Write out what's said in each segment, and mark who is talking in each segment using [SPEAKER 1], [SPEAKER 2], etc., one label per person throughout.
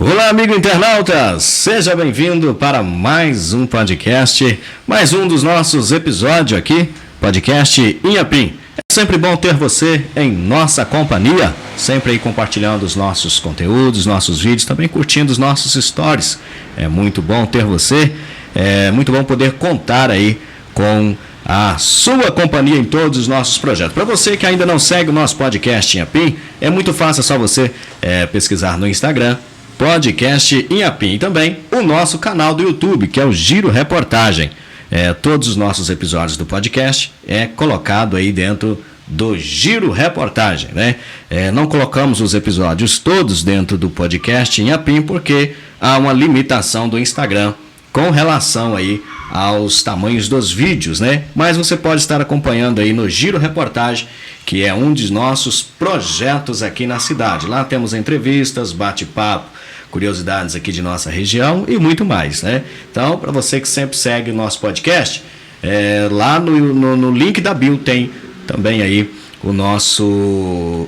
[SPEAKER 1] Olá, amigo internauta! Seja bem-vindo para mais um podcast, mais um dos nossos episódios aqui, podcast Inhapim. É sempre bom ter você em nossa companhia, sempre aí compartilhando os nossos conteúdos, nossos vídeos, também curtindo os nossos stories. É muito bom ter você, é muito bom poder contar aí com a sua companhia em todos os nossos projetos. Para você que ainda não segue o nosso podcast Inhapim, é muito fácil, é só você pesquisar no Instagram, podcast Inhapim, e também o nosso canal do YouTube, que é o Giro Reportagem. Todos os nossos episódios do podcast é colocado aí dentro do Giro Reportagem, né? Não colocamos os episódios todos dentro do podcast Inhapim porque há uma limitação do Instagram com relação aí aos tamanhos dos vídeos, né? Mas você pode estar acompanhando aí no Giro Reportagem, que é um dos nossos projetos aqui na cidade. Lá temos entrevistas, bate-papo, curiosidades aqui de nossa região e muito mais, né? Então, para você que sempre segue o nosso podcast, lá no link da bio tem também aí o nosso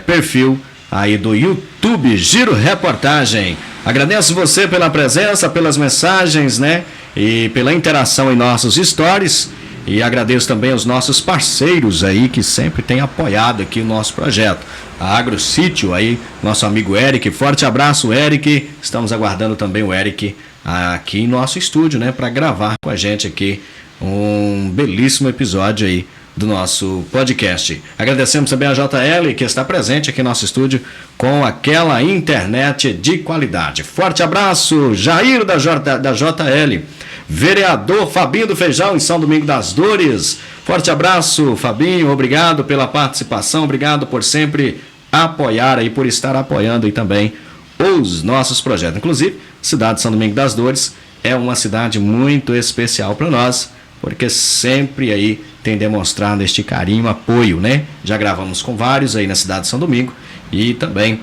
[SPEAKER 1] perfil aí do YouTube Giro Reportagem. Agradeço você pela presença, pelas mensagens, né? E pela interação em nossos stories. E agradeço também aos nossos parceiros aí que sempre têm apoiado aqui o nosso projeto. A AgroSítio aí, nosso amigo Eric. Forte abraço, Eric. Estamos aguardando também o Eric aqui em nosso estúdio, né? Para gravar com a gente aqui um belíssimo episódio aí do nosso podcast. Agradecemos também a JL, que está presente aqui no nosso estúdio com aquela internet de qualidade. Forte abraço, Jair da JL, vereador Fabinho do Feijão em São Domingos das Dores. Forte abraço, Fabinho, obrigado pela participação, obrigado por sempre apoiar aí, por estar apoiando aí também os nossos projetos. Inclusive, a cidade de São Domingos das Dores é uma cidade muito especial para nós, porque sempre aí tem demonstrado este carinho, apoio, né? Já gravamos com vários aí na cidade de São Domingo e também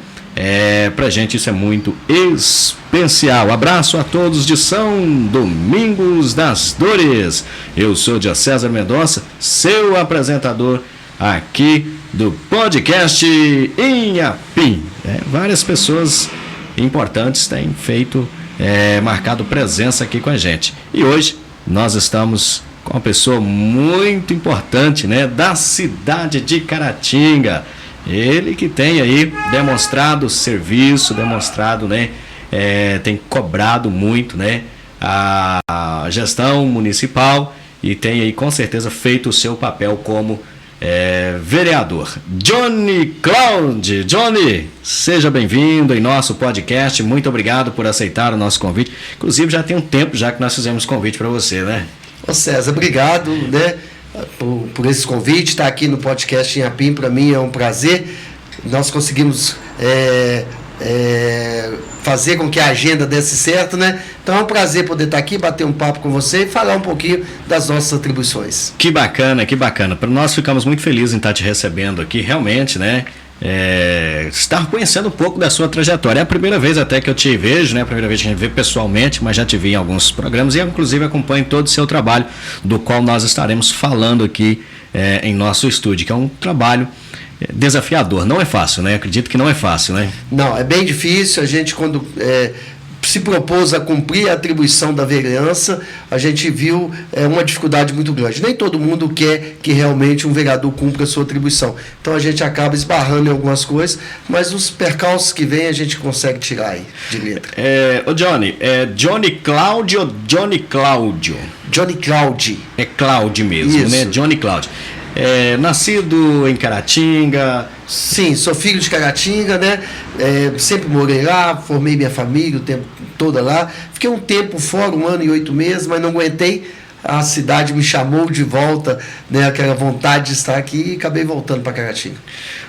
[SPEAKER 1] pra gente isso é muito especial. Abraço a todos de São Domingos das Dores. Eu sou Dia César Mendonça, seu apresentador aqui do podcast Inhapim. Várias pessoas importantes têm marcado presença aqui com a gente. E hoje nós estamos com uma pessoa muito importante, né, da cidade de Caratinga. Ele que tem aí demonstrado serviço, né, tem cobrado muito, né, a gestão municipal e tem aí com certeza feito o seu papel como vereador. Johnny Cloud. Johnny, seja bem-vindo em nosso podcast. Muito obrigado por aceitar o nosso convite. Inclusive já tem um tempo já que nós fizemos convite para você, né?
[SPEAKER 2] Ô César, obrigado, né, por esse convite, estar aqui no podcast Inhapim, para mim é um prazer. Nós conseguimos fazer com que a agenda desse certo, né? Então é um prazer poder estar aqui, bater um papo com você e falar um pouquinho das nossas atribuições. Que bacana, que bacana. Para nós ficamos muito felizes em estar te recebendo aqui, realmente, né? Estar conhecendo um pouco da sua trajetória. É a primeira vez até que eu te vejo, né? A primeira vez que a gente vê pessoalmente, mas já te vi em alguns programas e inclusive acompanho todo o seu trabalho, do qual nós estaremos falando aqui em nosso estúdio, que é um trabalho desafiador. Não é fácil, né? Acredito que não é fácil, né? Não, é bem difícil. A gente, quando se propôs a cumprir a atribuição da vereança, a gente viu uma dificuldade muito grande. Nem todo mundo quer que realmente um vereador cumpra a sua atribuição. Então a gente acaba esbarrando em algumas coisas, mas os percalços que vêm a gente consegue tirar aí de letra.
[SPEAKER 1] Ô Johnny, Johnny Cláudio ou Johnny Cláudio?
[SPEAKER 2] Johnny Cláudio.
[SPEAKER 1] É Cláudio mesmo, isso, né? Johnny Cláudio. Nascido em Caratinga. Sim, sou filho de Caratinga, né? Sempre morei lá, formei minha família o tempo todo lá. Fiquei um tempo fora, 1 ano e 8 meses, mas não aguentei. A cidade me chamou de volta, né? Aquela vontade de estar aqui e acabei voltando para Caratinga.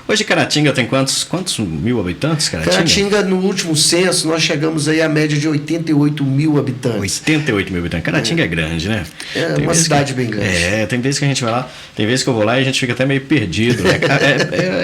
[SPEAKER 1] Hoje Caratinga tem quantos mil habitantes? Caratinga, no último censo, nós chegamos aí à média de 88 mil habitantes. 88 mil habitantes. Caratinga é grande, né? É uma cidade bem grande. Tem vezes que a gente vai lá, tem vezes que eu vou lá e a gente fica até meio perdido, né?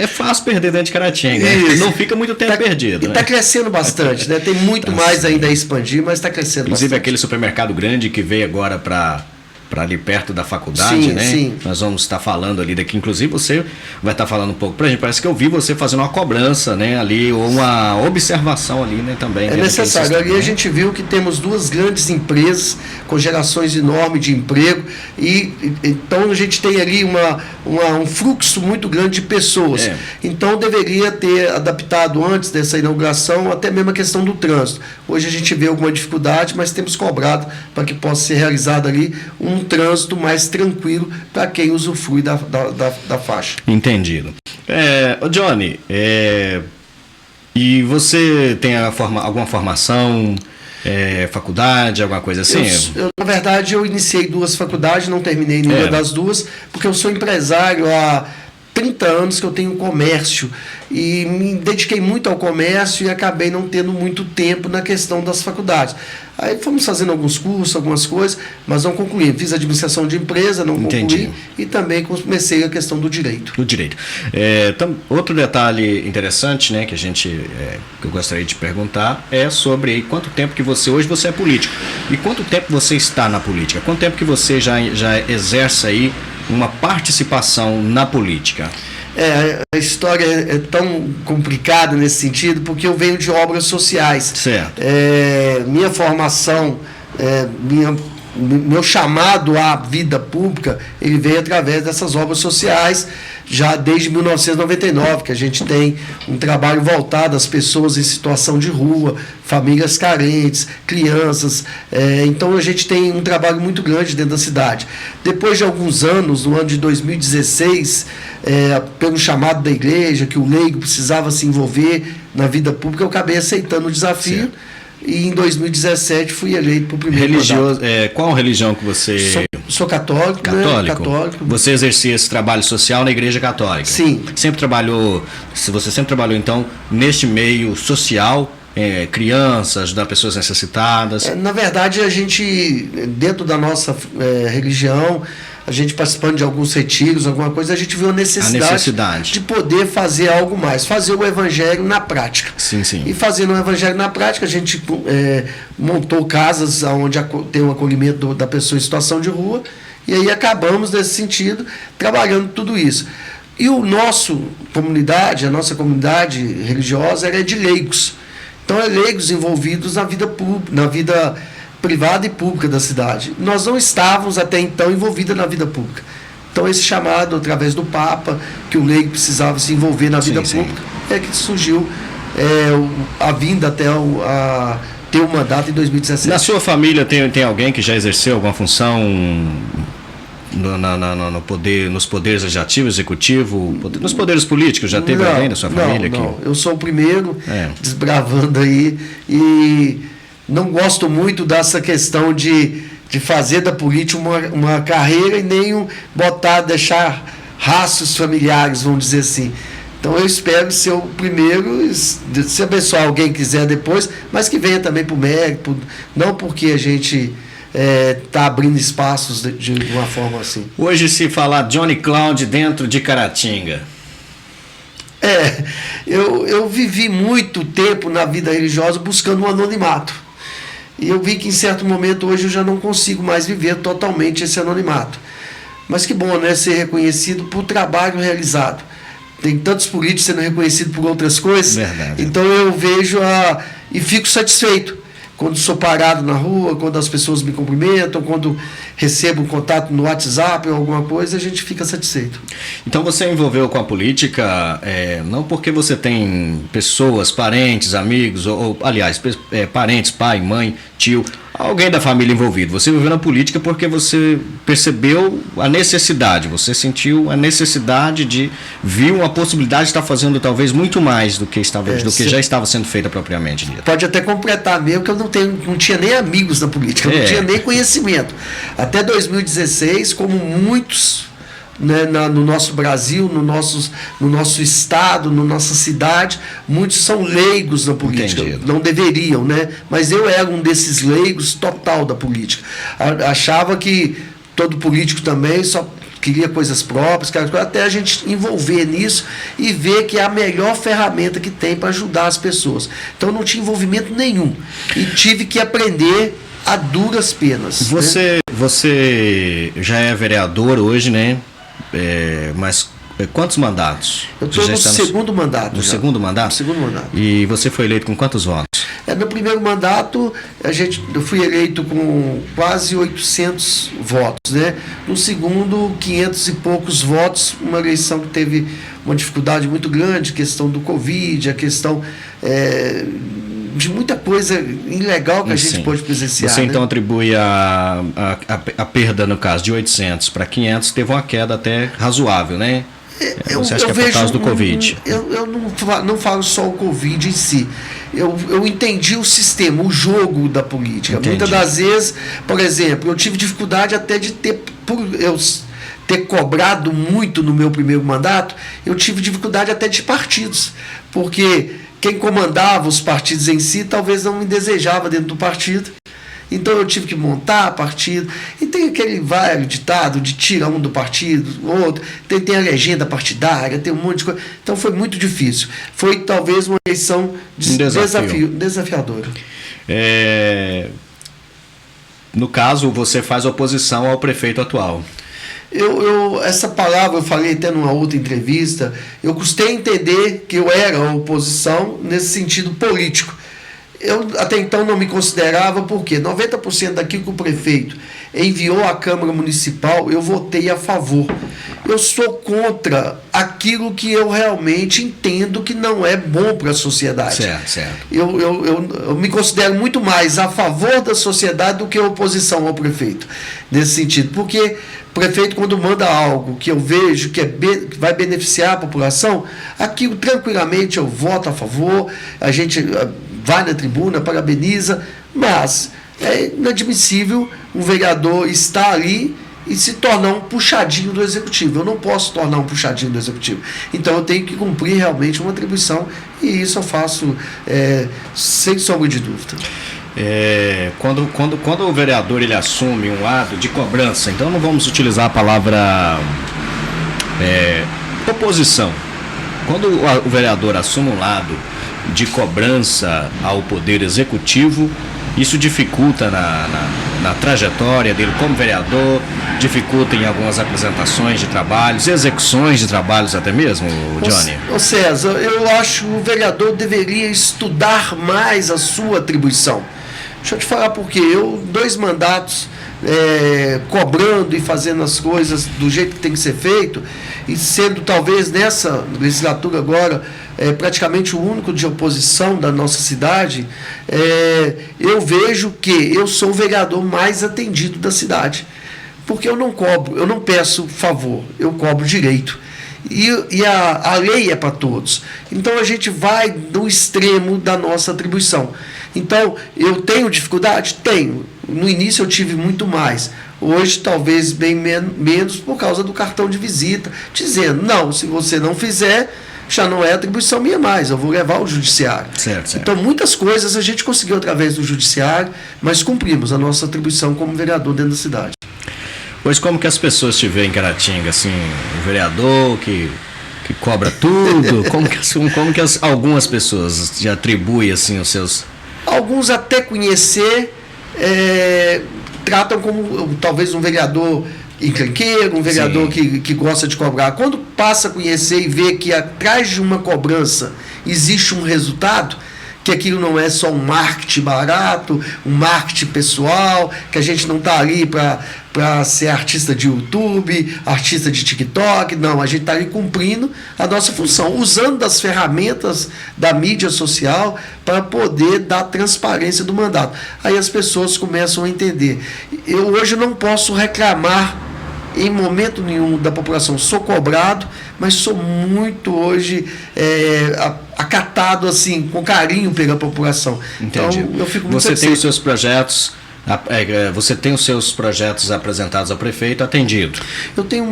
[SPEAKER 1] É fácil perder dentro de Caratinga. Né? Não fica muito tempo perdido. E está crescendo bastante, né? Tem muito mais ainda a expandir, mas está crescendo bastante. Inclusive aquele supermercado grande que veio agora para para ali perto da faculdade,
[SPEAKER 2] sim,
[SPEAKER 1] né?
[SPEAKER 2] Sim.
[SPEAKER 1] Nós vamos estar falando ali daqui, inclusive você vai estar falando um pouco pra gente. Parece que eu vi você fazendo uma cobrança, né? Ali, ou uma observação ali, né? Também.
[SPEAKER 2] É necessário. Ali a gente viu que temos duas grandes empresas com gerações enormes de emprego e então a gente tem ali um fluxo muito grande de pessoas. Então deveria ter adaptado antes dessa inauguração até mesmo a questão do trânsito. Hoje a gente vê alguma dificuldade, mas temos cobrado para que possa ser realizado ali um trânsito mais tranquilo para quem usufrui da faixa.
[SPEAKER 1] Entendido. Johnny, e você tem alguma formação, faculdade, alguma coisa assim?
[SPEAKER 2] Na verdade, eu iniciei 2 faculdades, não terminei nenhuma das 2, porque eu sou empresário há 30 anos que eu tenho comércio e me dediquei muito ao comércio e acabei não tendo muito tempo na questão das faculdades. Aí fomos fazendo alguns cursos, algumas coisas, mas não concluí. Fiz administração de empresa, não concluí, e também comecei a questão do direito.
[SPEAKER 1] Do direito. Outro detalhe interessante, né, que eu gostaria de perguntar é sobre quanto tempo que hoje você é político e quanto tempo você está na política, quanto tempo que você já exerce aí uma participação na política.
[SPEAKER 2] A história é tão complicada nesse sentido, porque eu venho de obras sociais.
[SPEAKER 1] Certo.
[SPEAKER 2] Minha formação, meu chamado à vida pública, ele veio através dessas obras sociais, já desde 1999, que a gente tem um trabalho voltado às pessoas em situação de rua, famílias carentes, crianças. Então a gente tem um trabalho muito grande dentro da cidade. Depois de alguns anos, no ano de 2016, pelo chamado da igreja, que o leigo precisava se envolver na vida pública, eu acabei aceitando o desafio. Certo. E em 2017 fui eleito para o primeiro mandato.
[SPEAKER 1] Qual religião que você...
[SPEAKER 2] Sou católico.
[SPEAKER 1] Católico?
[SPEAKER 2] Né? Católico.
[SPEAKER 1] Você exercia esse trabalho social na igreja católica?
[SPEAKER 2] Sim.
[SPEAKER 1] Você sempre trabalhou, então, neste meio social, crianças, ajudar pessoas necessitadas?
[SPEAKER 2] Na verdade, a gente, dentro da nossa religião, a gente participando de alguns retiros, alguma coisa, a gente viu a necessidade de poder fazer algo mais, fazer o evangelho na prática.
[SPEAKER 1] Sim, sim.
[SPEAKER 2] E fazendo o evangelho na prática, a gente montou casas onde tem o acolhimento da pessoa em situação de rua, e aí acabamos, nesse sentido, trabalhando tudo isso. E a nossa comunidade religiosa é de leigos. Então, leigos envolvidos na vida pública, na vida privada e pública da cidade. Nós não estávamos até então envolvidos na vida pública. Então esse chamado através do Papa, que o leigo precisava se envolver na vida pública, é que surgiu a vinda até ter o mandato em 2017.
[SPEAKER 1] Na sua família tem alguém que já exerceu alguma função no poder, nos poderes legislativo, executivo, nos poderes políticos? Já teve alguém da sua família?
[SPEAKER 2] Não, eu sou o primeiro desbravando aí e não gosto muito dessa questão de fazer da política uma carreira e nem deixar rastros familiares, vamos dizer assim. Então eu espero ser o primeiro, se abençoar alguém quiser depois, mas que venha também por mérito, não porque a gente está abrindo espaços de uma forma assim.
[SPEAKER 1] Hoje se falar Johnny Cloud dentro de Caratinga.
[SPEAKER 2] Eu vivi muito tempo na vida religiosa buscando um anonimato. E eu vi que em certo momento hoje eu já não consigo mais viver totalmente esse anonimato. Mas que bom, né? Ser reconhecido por trabalho realizado. Tem tantos políticos sendo reconhecidos por outras coisas.
[SPEAKER 1] Verdade.
[SPEAKER 2] Então eu vejo e fico satisfeito. Quando sou parado na rua, quando as pessoas me cumprimentam, quando recebo um contato no WhatsApp ou alguma coisa, a gente fica satisfeito.
[SPEAKER 1] Então você envolveu com a política, não porque você tem pessoas, parentes, amigos, aliás, parentes, pai, mãe, tio, alguém da família envolvido. Você envolveu na política porque você percebeu a necessidade, você sentiu a necessidade de vir uma possibilidade de estar fazendo talvez muito mais do que já estava sendo feita propriamente dita.
[SPEAKER 2] Pode até completar mesmo que eu não tinha nem amigos na política, eu não tinha nem conhecimento. Até 2016, como muitos, né, no nosso Brasil, no nosso estado, na nossa cidade, muitos são leigos na política.
[SPEAKER 1] Entendido.
[SPEAKER 2] Não deveriam, né? Mas eu era um desses leigos total da política. Achava que todo político também só queria coisas próprias, até a gente envolver nisso e ver que é a melhor ferramenta que tem para ajudar as pessoas. Então não tinha envolvimento nenhum e tive que aprender a duras penas.
[SPEAKER 1] Você Você já é vereador hoje, né? Mas quantos mandatos?
[SPEAKER 2] Eu estou no segundo mandato.
[SPEAKER 1] No segundo mandato?
[SPEAKER 2] No segundo mandato.
[SPEAKER 1] E você foi eleito com quantos votos?
[SPEAKER 2] No primeiro mandato, eu fui eleito com quase 800 votos, né? No segundo, 500 e poucos votos, uma eleição que teve uma dificuldade muito grande, questão do Covid, a questão de muita coisa ilegal que a gente pôde presenciar.
[SPEAKER 1] Você então atribui a perda, no caso, de 800 para 500, teve uma queda até razoável, né? Você acha que é por causa do Covid?
[SPEAKER 2] Eu não falo só o Covid em si. Eu entendi o sistema, o jogo da política. Entendi. Muitas das vezes, por exemplo, eu tive dificuldade até de ter cobrado muito no meu primeiro mandato, eu tive dificuldade até de partidos, porque quem comandava os partidos em si talvez não me desejava dentro do partido. Então eu tive que montar partido. E tem aquele velho ditado de tira um do partido, outro. Tem a legenda partidária, tem um monte de coisa. Então foi muito difícil. Foi talvez uma eleição desafiadora.
[SPEAKER 1] No caso, você faz oposição ao prefeito atual.
[SPEAKER 2] Essa palavra eu falei até numa outra entrevista. Eu custei entender que eu era oposição nesse sentido político. Eu até então não me considerava, porque 90% daquilo que o prefeito enviou à Câmara Municipal, eu votei a favor. Eu sou contra aquilo que eu realmente entendo que não é bom para a sociedade.
[SPEAKER 1] Certo.
[SPEAKER 2] Eu me considero muito mais a favor da sociedade do que a oposição ao prefeito, nesse sentido. Porque o prefeito, quando manda algo que eu vejo que vai beneficiar a população, aquilo tranquilamente eu voto a favor, a gente vai na tribuna, parabeniza, mas é inadmissível um vereador estar ali e se tornar um puxadinho do executivo. Eu não posso tornar um puxadinho do executivo. Então eu tenho que cumprir realmente uma atribuição, e isso eu faço sem sombra de dúvida.
[SPEAKER 1] Quando o vereador ele assume um lado de cobrança, então não vamos utilizar a palavra oposição. Quando o vereador assume um lado de cobrança ao poder executivo, isso dificulta na trajetória dele como vereador, dificulta em algumas apresentações de trabalhos, execuções de trabalhos até mesmo, Johnny?
[SPEAKER 2] Ô César, eu acho que o vereador deveria estudar mais a sua atribuição. Deixa eu te falar porque 2 mandatos cobrando e fazendo as coisas do jeito que tem que ser feito, e sendo talvez nessa legislatura agora praticamente o único de oposição da nossa cidade, eu vejo que eu sou o vereador mais atendido da cidade, porque eu não cobro, eu não peço favor, eu cobro direito. E a lei é para todos. Então a gente vai no extremo da nossa atribuição. Então, eu tenho dificuldade? Tenho. No início eu tive muito mais. Hoje, talvez bem menos por causa do cartão de visita, dizendo, não, se você não fizer, já não é atribuição minha mais, eu vou levar ao judiciário.
[SPEAKER 1] Certo.
[SPEAKER 2] Então, muitas coisas a gente conseguiu através do judiciário, mas cumprimos a nossa atribuição como vereador dentro da cidade.
[SPEAKER 1] Pois como que as pessoas te veem em Caratinga, assim, um vereador que cobra tudo? Como que algumas pessoas te atribuem assim os seus...
[SPEAKER 2] Alguns até conhecer, tratam como talvez um vereador encrenqueiro, um vereador que gosta de cobrar. Quando passa a conhecer e vê que atrás de uma cobrança existe um resultado, que aquilo não é só um marketing barato, um marketing pessoal, que a gente não está ali para ser artista de YouTube, artista de TikTok, não, a gente está ali cumprindo a nossa função, usando das ferramentas da mídia social para poder dar transparência do mandato. Aí as pessoas começam a entender. Eu hoje não posso reclamar em momento nenhum da população, sou cobrado, mas sou muito hoje acatado assim, com carinho pela população.
[SPEAKER 1] Entendi. Então,
[SPEAKER 2] eu fico muito
[SPEAKER 1] Você tem os seus projetos, você tem os seus projetos apresentados ao prefeito atendido?
[SPEAKER 2] Eu tenho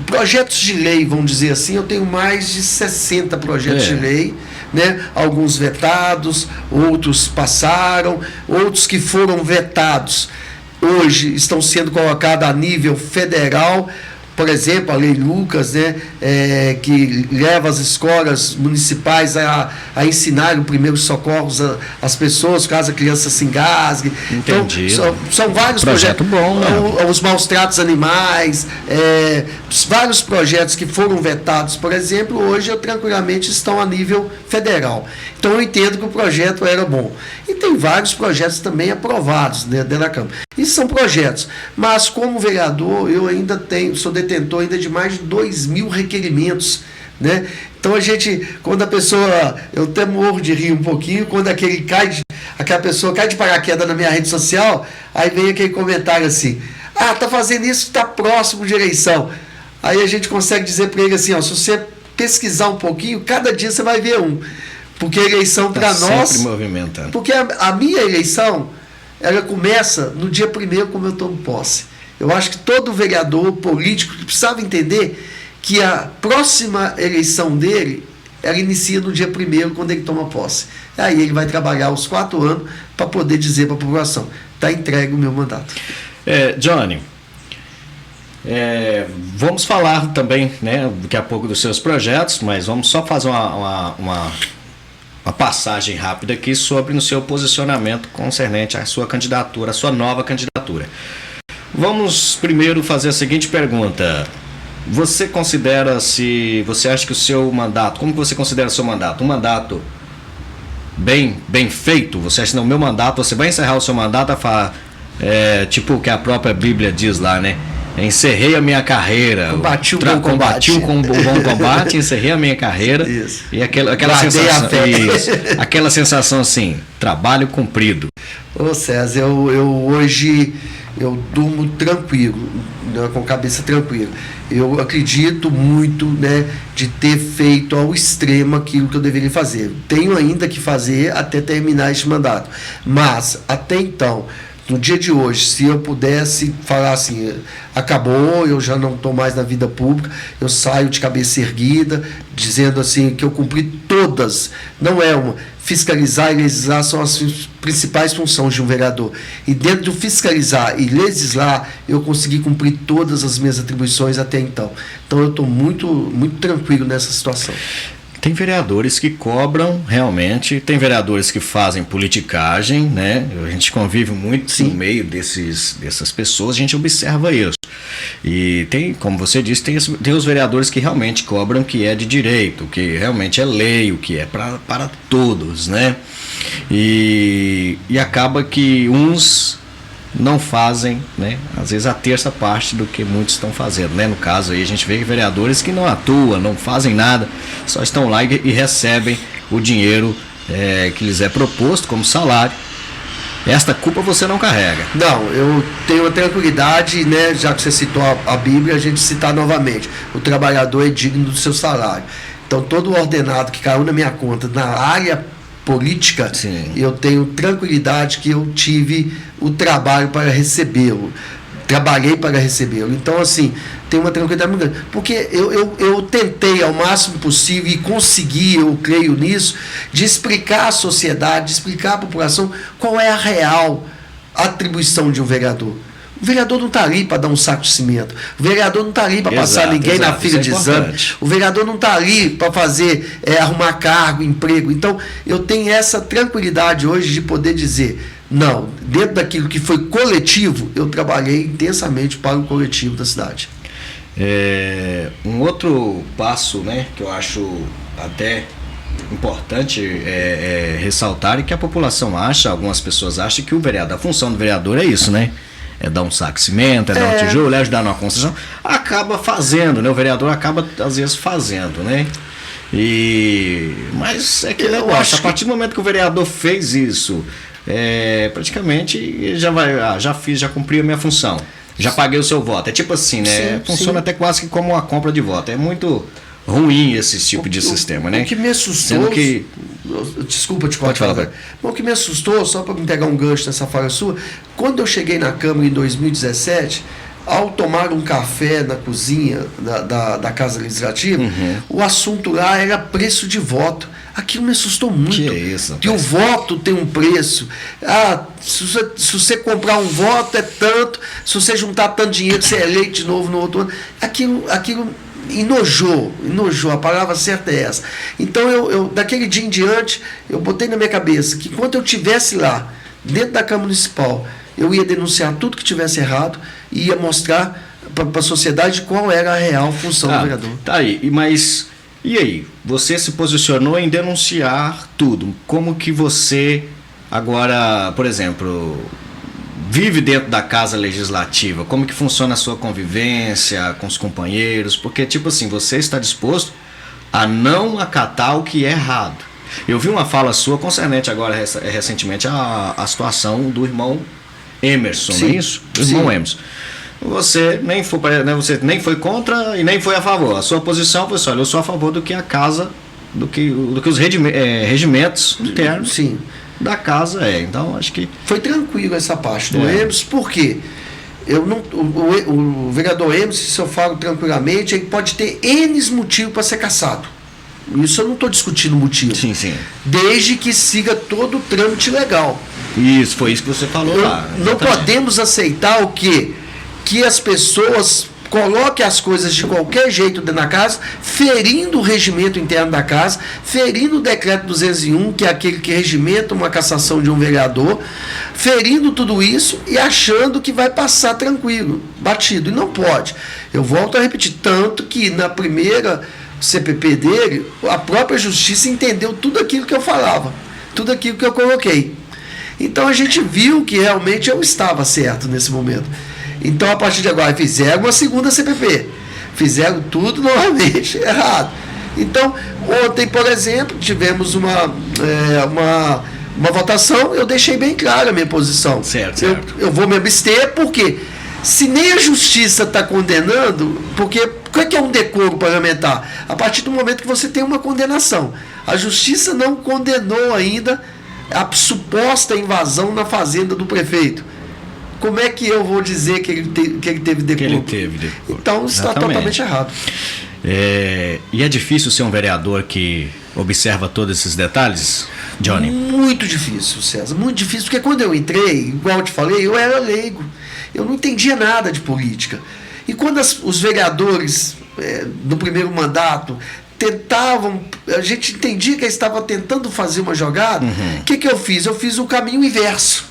[SPEAKER 2] projetos de lei, vamos dizer assim, eu tenho mais de 60 projetos de lei, né? Alguns vetados, outros passaram, outros que foram vetados hoje estão sendo colocados a nível federal. por exemplo, a Lei Lucas, né, que leva as escolas municipais a ensinar primeiros socorros às pessoas, caso a criança se engasgue.
[SPEAKER 1] Entendi.
[SPEAKER 2] Então, são vários
[SPEAKER 1] projeto bom, né?
[SPEAKER 2] Os maus tratos animais, vários projetos que foram vetados, por exemplo, hoje tranquilamente estão a nível federal. Então, eu entendo que o projeto era bom. E tem vários projetos também aprovados dentro da Câmara. Isso são projetos. Mas, como vereador, eu ainda sou detentor ainda de mais de 2.000 requerimentos, né? Então, quando a pessoa, eu até morro de rir um pouquinho, quando aquela pessoa cai de paraquedas na minha rede social, aí vem aquele comentário assim, tá fazendo isso, está próximo de eleição. Aí a gente consegue dizer para ele assim, se você pesquisar um pouquinho, cada dia você vai ver um. Porque a eleição para nós...
[SPEAKER 1] sempre movimentando.
[SPEAKER 2] Porque a minha eleição, ela começa no dia 1º, como eu tomo posse. Eu acho que todo vereador político precisava entender que a próxima eleição dele, ela inicia no dia 1º, quando ele toma posse. Aí ele vai trabalhar os 4 anos para poder dizer para a população, está entregue o meu mandato.
[SPEAKER 1] Johnny, vamos falar também, né, daqui a pouco dos seus projetos, mas vamos só fazer uma passagem rápida aqui sobre o seu posicionamento concernente à sua candidatura, à sua nova candidatura. Vamos primeiro fazer a seguinte pergunta. Você acha que o seu mandato, como que você considera o seu mandato? Um mandato bem feito? Você acha que no meu mandato, você vai encerrar o seu mandato a falar, tipo o que a própria Bíblia diz lá, né? Encerrei a minha carreira,
[SPEAKER 2] combati um
[SPEAKER 1] bom combate, encerrei a minha carreira.
[SPEAKER 2] Isso.
[SPEAKER 1] E aquela sensação assim, trabalho cumprido.
[SPEAKER 2] Ô César, eu hoje durmo tranquilo, né, com a cabeça tranquila. Eu acredito muito, né, de ter feito ao extremo aquilo que eu deveria fazer. Tenho ainda que fazer até terminar este mandato. Mas, até então, no dia de hoje, se eu pudesse falar assim, acabou, eu já não estou mais na vida pública, eu saio de cabeça erguida, dizendo assim que eu cumpri todas, não é uma, fiscalizar e legislar são as principais funções de um vereador. E dentro do fiscalizar e legislar, eu consegui cumprir todas as minhas atribuições até então. Então eu estou muito, muito tranquilo nessa situação.
[SPEAKER 1] Tem vereadores que cobram realmente, tem vereadores que fazem politicagem, né? A gente convive muito
[SPEAKER 2] Sim.
[SPEAKER 1] no meio dessas pessoas, a gente observa isso. E tem, como você disse, tem os vereadores que realmente cobram que é de direito, que realmente é lei, o que é para todos, né? E acaba que uns não fazem, né, às vezes a terça parte do que muitos estão fazendo, né? No caso aí a gente vê vereadores que não atuam, não fazem nada, só estão lá e recebem o dinheiro que lhes é proposto como salário. Esta culpa você não carrega.
[SPEAKER 2] Não, eu tenho a tranquilidade, né, já que você citou a Bíblia, a gente citar novamente, o trabalhador é digno do seu salário. Então todo o ordenado que caiu na minha conta na área política,
[SPEAKER 1] sim,
[SPEAKER 2] eu tenho tranquilidade que eu tive o trabalho para recebê-lo, trabalhei para recebê-lo. Então, assim, tenho uma tranquilidade muito grande, porque eu tentei ao máximo possível e consegui, eu creio nisso, de explicar à sociedade, de explicar à população qual é a real atribuição de um vereador. O vereador não está ali para dar um saco de cimento. O vereador não está ali para passar ninguém na fila de exame. O vereador não está ali para fazer, arrumar cargo, emprego. Então, eu tenho essa tranquilidade hoje de poder dizer, não, dentro daquilo que foi coletivo, eu trabalhei intensamente para o coletivo da cidade.
[SPEAKER 1] Um outro passo, né, que eu acho até importante ressaltar é que a população acha, algumas pessoas acham que a função do vereador é isso, né? É dar um saco de cimento, dar um tijolo, ajudar numa construção. Acaba fazendo, né? O vereador acaba, às vezes, fazendo, né? Mas é que negócio, a partir do momento que o vereador fez isso, praticamente já cumpri a minha função. Já paguei o seu voto. É tipo assim, né?
[SPEAKER 2] Sim,
[SPEAKER 1] funciona até quase que como uma compra de voto. É muito ruim esse tipo de sistema, né?
[SPEAKER 2] O que me assustou... Desculpa te cortar.
[SPEAKER 1] Pode falar.
[SPEAKER 2] O que me assustou, só para me pegar um gancho nessa fala sua, quando eu cheguei na Câmara em 2017, ao tomar um café na cozinha da Casa Legislativa, o assunto lá era preço de voto. Aquilo me assustou muito.
[SPEAKER 1] Que isso?
[SPEAKER 2] Que o voto tem um preço. Se você comprar um voto é tanto, se você juntar tanto dinheiro, você é eleito de novo no outro ano. Aquilo enojou, a palavra certa é essa. Então eu daquele dia em diante, eu botei na minha cabeça que enquanto eu estivesse lá, dentro da Câmara Municipal, eu ia denunciar tudo que tivesse errado e ia mostrar para a sociedade qual era a real função do vereador.
[SPEAKER 1] Tá aí, mas e aí? Você se posicionou em denunciar tudo. Como que você agora, por exemplo, vive dentro da Casa Legislativa? Como que funciona a sua convivência com os companheiros? Porque, tipo assim, você está disposto a não acatar o que é errado. Eu vi uma fala sua concernente agora, recentemente, a situação do irmão Emerson, não é isso? Do irmão Emerson. Você nem foi contra e nem foi a favor. A sua posição foi assim: olha, eu sou a favor do que a casa, do que os regimentos internos da casa é. Então, acho que
[SPEAKER 2] foi tranquilo essa parte do Emerson, porque o vereador Emerson, se eu falo tranquilamente, ele pode ter N motivos para ser cassado. Isso eu não estou discutindo motivo.
[SPEAKER 1] Sim.
[SPEAKER 2] Desde que siga todo o trâmite legal.
[SPEAKER 1] Isso, foi isso que você falou lá.
[SPEAKER 2] Não podemos aceitar o quê? Que as pessoas coloquem as coisas de qualquer jeito dentro da casa, ferindo o regimento interno da casa, ferindo o decreto 201, que é aquele que regimenta uma cassação de um vereador, ferindo tudo isso e achando que vai passar tranquilo, batido. E não pode. Eu volto a repetir, tanto que na primeira CPP dele, a própria justiça entendeu tudo aquilo que eu falava, tudo aquilo que eu coloquei. Então a gente viu que realmente eu estava certo nesse momento. Então, a partir de agora, fizeram uma segunda CPP. Fizeram tudo novamente errado. Então, ontem, por exemplo, tivemos uma votação, eu deixei bem clara a minha posição.
[SPEAKER 1] Certo.
[SPEAKER 2] Eu vou me abster, porque se nem a justiça está condenando, porque o que é um decoro parlamentar? A partir do momento que você tem uma condenação. A justiça não condenou ainda a suposta invasão na fazenda do prefeito. Como é que eu vou dizer que ele teve decoro? Então, isso está totalmente errado.
[SPEAKER 1] E é difícil ser um vereador que observa todos esses detalhes, Johnny?
[SPEAKER 2] Muito difícil, César. Muito difícil, porque quando eu entrei, igual eu te falei, eu era leigo. Eu não entendia nada de política. E quando os vereadores, no primeiro mandato, tentavam, a gente entendia que eles estavam tentando fazer uma jogada, o que eu fiz? Eu fiz o caminho inverso.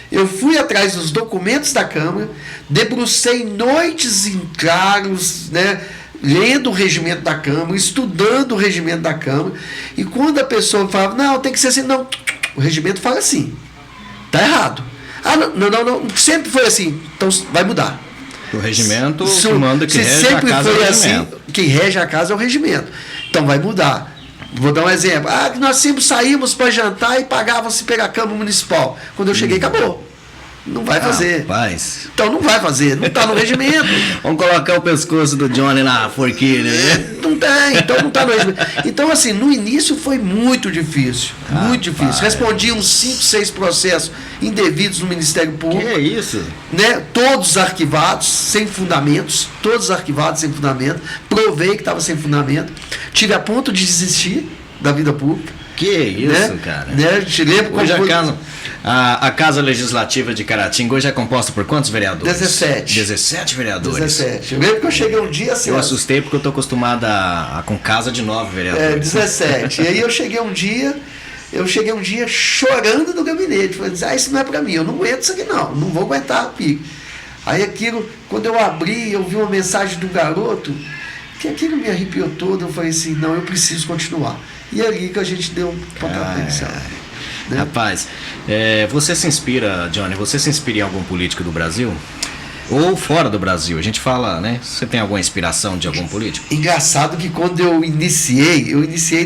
[SPEAKER 2] Eu fui atrás dos documentos da Câmara, debrucei noites em claros, né, lendo o regimento da Câmara, estudando o regimento da Câmara, e quando a pessoa falava, não, tem que ser assim, não, o regimento fala assim, tá errado. Não, sempre foi assim, então vai mudar.
[SPEAKER 1] O regimento manda que rege a casa
[SPEAKER 2] foi
[SPEAKER 1] é o
[SPEAKER 2] assim,
[SPEAKER 1] regimento.
[SPEAKER 2] quem rege a casa é o regimento, então vai mudar. Vou dar um exemplo. Nós sempre saímos para jantar e pagava-se pela Câmara Municipal. Quando eu cheguei, acabou. Não vai fazer.
[SPEAKER 1] Rapaz.
[SPEAKER 2] Então não vai fazer. Não está no regimento.
[SPEAKER 1] Vamos colocar o pescoço do Johnny na forquilha, né?
[SPEAKER 2] Não tem. Então não está no regimento. Então, assim, no início foi muito difícil. Muito difícil. Respondi uns 5, 6 processos indevidos no Ministério Público.
[SPEAKER 1] Que é isso?
[SPEAKER 2] Né? Todos arquivados, sem fundamentos. Todos arquivados sem fundamento. Provei que estava sem fundamento. Tive a ponto de desistir da vida pública.
[SPEAKER 1] Que isso, né? Cara?
[SPEAKER 2] Né? Te lembro como
[SPEAKER 1] hoje a Casa Legislativa de Caratinga hoje é composta por quantos vereadores?
[SPEAKER 2] 17.
[SPEAKER 1] 17 vereadores.
[SPEAKER 2] 17. Eu lembro que eu cheguei um dia assim.
[SPEAKER 1] Eu assustei porque eu tô acostumado com casa de 9 vereadores.
[SPEAKER 2] 17. E aí eu cheguei um dia chorando no gabinete. Falei, isso não é para mim, eu não aguento isso aqui não vou aguentar a pique. Aí aquilo, quando eu abri, eu vi uma mensagem do garoto, que aquilo me arrepiou todo, eu falei assim, não, eu preciso continuar. E é ali que a gente deu um pontapé inicial. Né?
[SPEAKER 1] Rapaz, você se inspira, Johnny, em algum político do Brasil? Ou fora do Brasil? A gente fala, né? Você tem alguma inspiração de algum político?
[SPEAKER 2] Engraçado que quando eu iniciei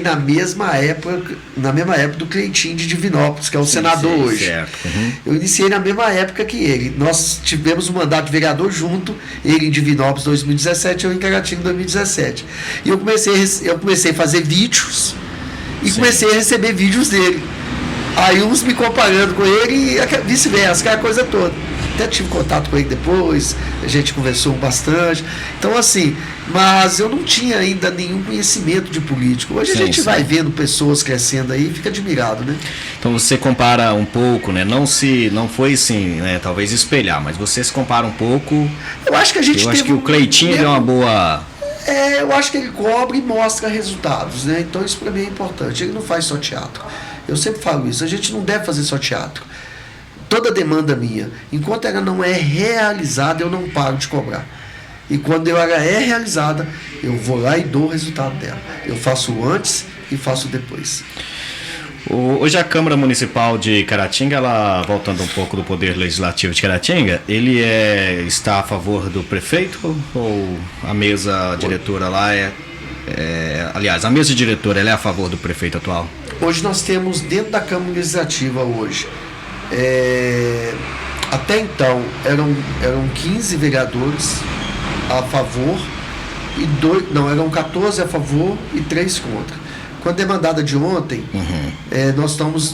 [SPEAKER 2] na mesma época do Cleitinho de Divinópolis, que é o senador hoje.
[SPEAKER 1] Certo. Uhum.
[SPEAKER 2] Eu iniciei na mesma época que ele. Nós tivemos um mandato de vereador junto, ele em Divinópolis em 2017, eu em Caratinga em 2017. E eu comecei a fazer vídeos e comecei a receber vídeos dele. Aí uns me comparando com ele e vice-versa, aquela coisa toda. Até tive contato com ele depois, a gente conversou bastante. Então, assim, mas eu não tinha ainda nenhum conhecimento de político. Hoje a gente vai vendo pessoas crescendo aí e fica admirado, né?
[SPEAKER 1] Então você compara um pouco, né? Não foi assim, né? Talvez espelhar, mas você se compara um pouco.
[SPEAKER 2] Eu acho que a gente
[SPEAKER 1] acho que o Cleitinho deu uma boa.
[SPEAKER 2] Eu acho que ele cobre e mostra resultados, né? Então isso para mim é importante. Ele não faz só teatro. Eu sempre falo isso, a gente não deve fazer só teatro. Toda demanda minha, enquanto ela não é realizada, eu não paro de cobrar. E quando ela é realizada, eu vou lá e dou o resultado dela. Eu faço antes e faço depois.
[SPEAKER 1] Hoje a Câmara Municipal de Caratinga, ela, voltando um pouco do Poder Legislativo de Caratinga, ele está a favor do prefeito ou a mesa diretora lá aliás, a mesa diretora ela é a favor do prefeito atual?
[SPEAKER 2] Hoje nós temos dentro da Câmara Legislativa hoje, até então eram 15 vereadores a favor e eram 14 a favor e 3 contra. Com a demandada de ontem,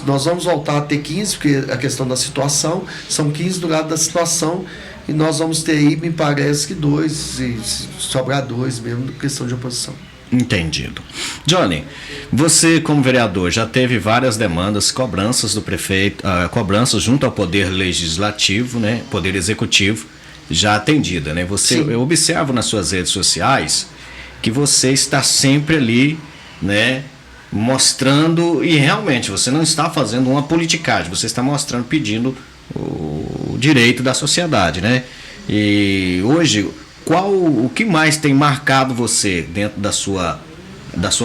[SPEAKER 2] nós vamos voltar a ter 15, porque a questão da situação, são 15 do lado da situação, e nós vamos ter aí, me parece que 2, e sobrar 2 mesmo, questão de oposição.
[SPEAKER 1] Entendido. Johnny, você como vereador já teve várias demandas, cobranças do prefeito, cobranças junto ao Poder Legislativo, né, Poder Executivo, já atendida, né? Eu observo nas suas redes sociais que você está sempre ali, né, mostrando, e realmente você não está fazendo uma politicagem, você está mostrando, pedindo o direito da sociedade, né? E hoje, o que mais tem marcado você dentro da sua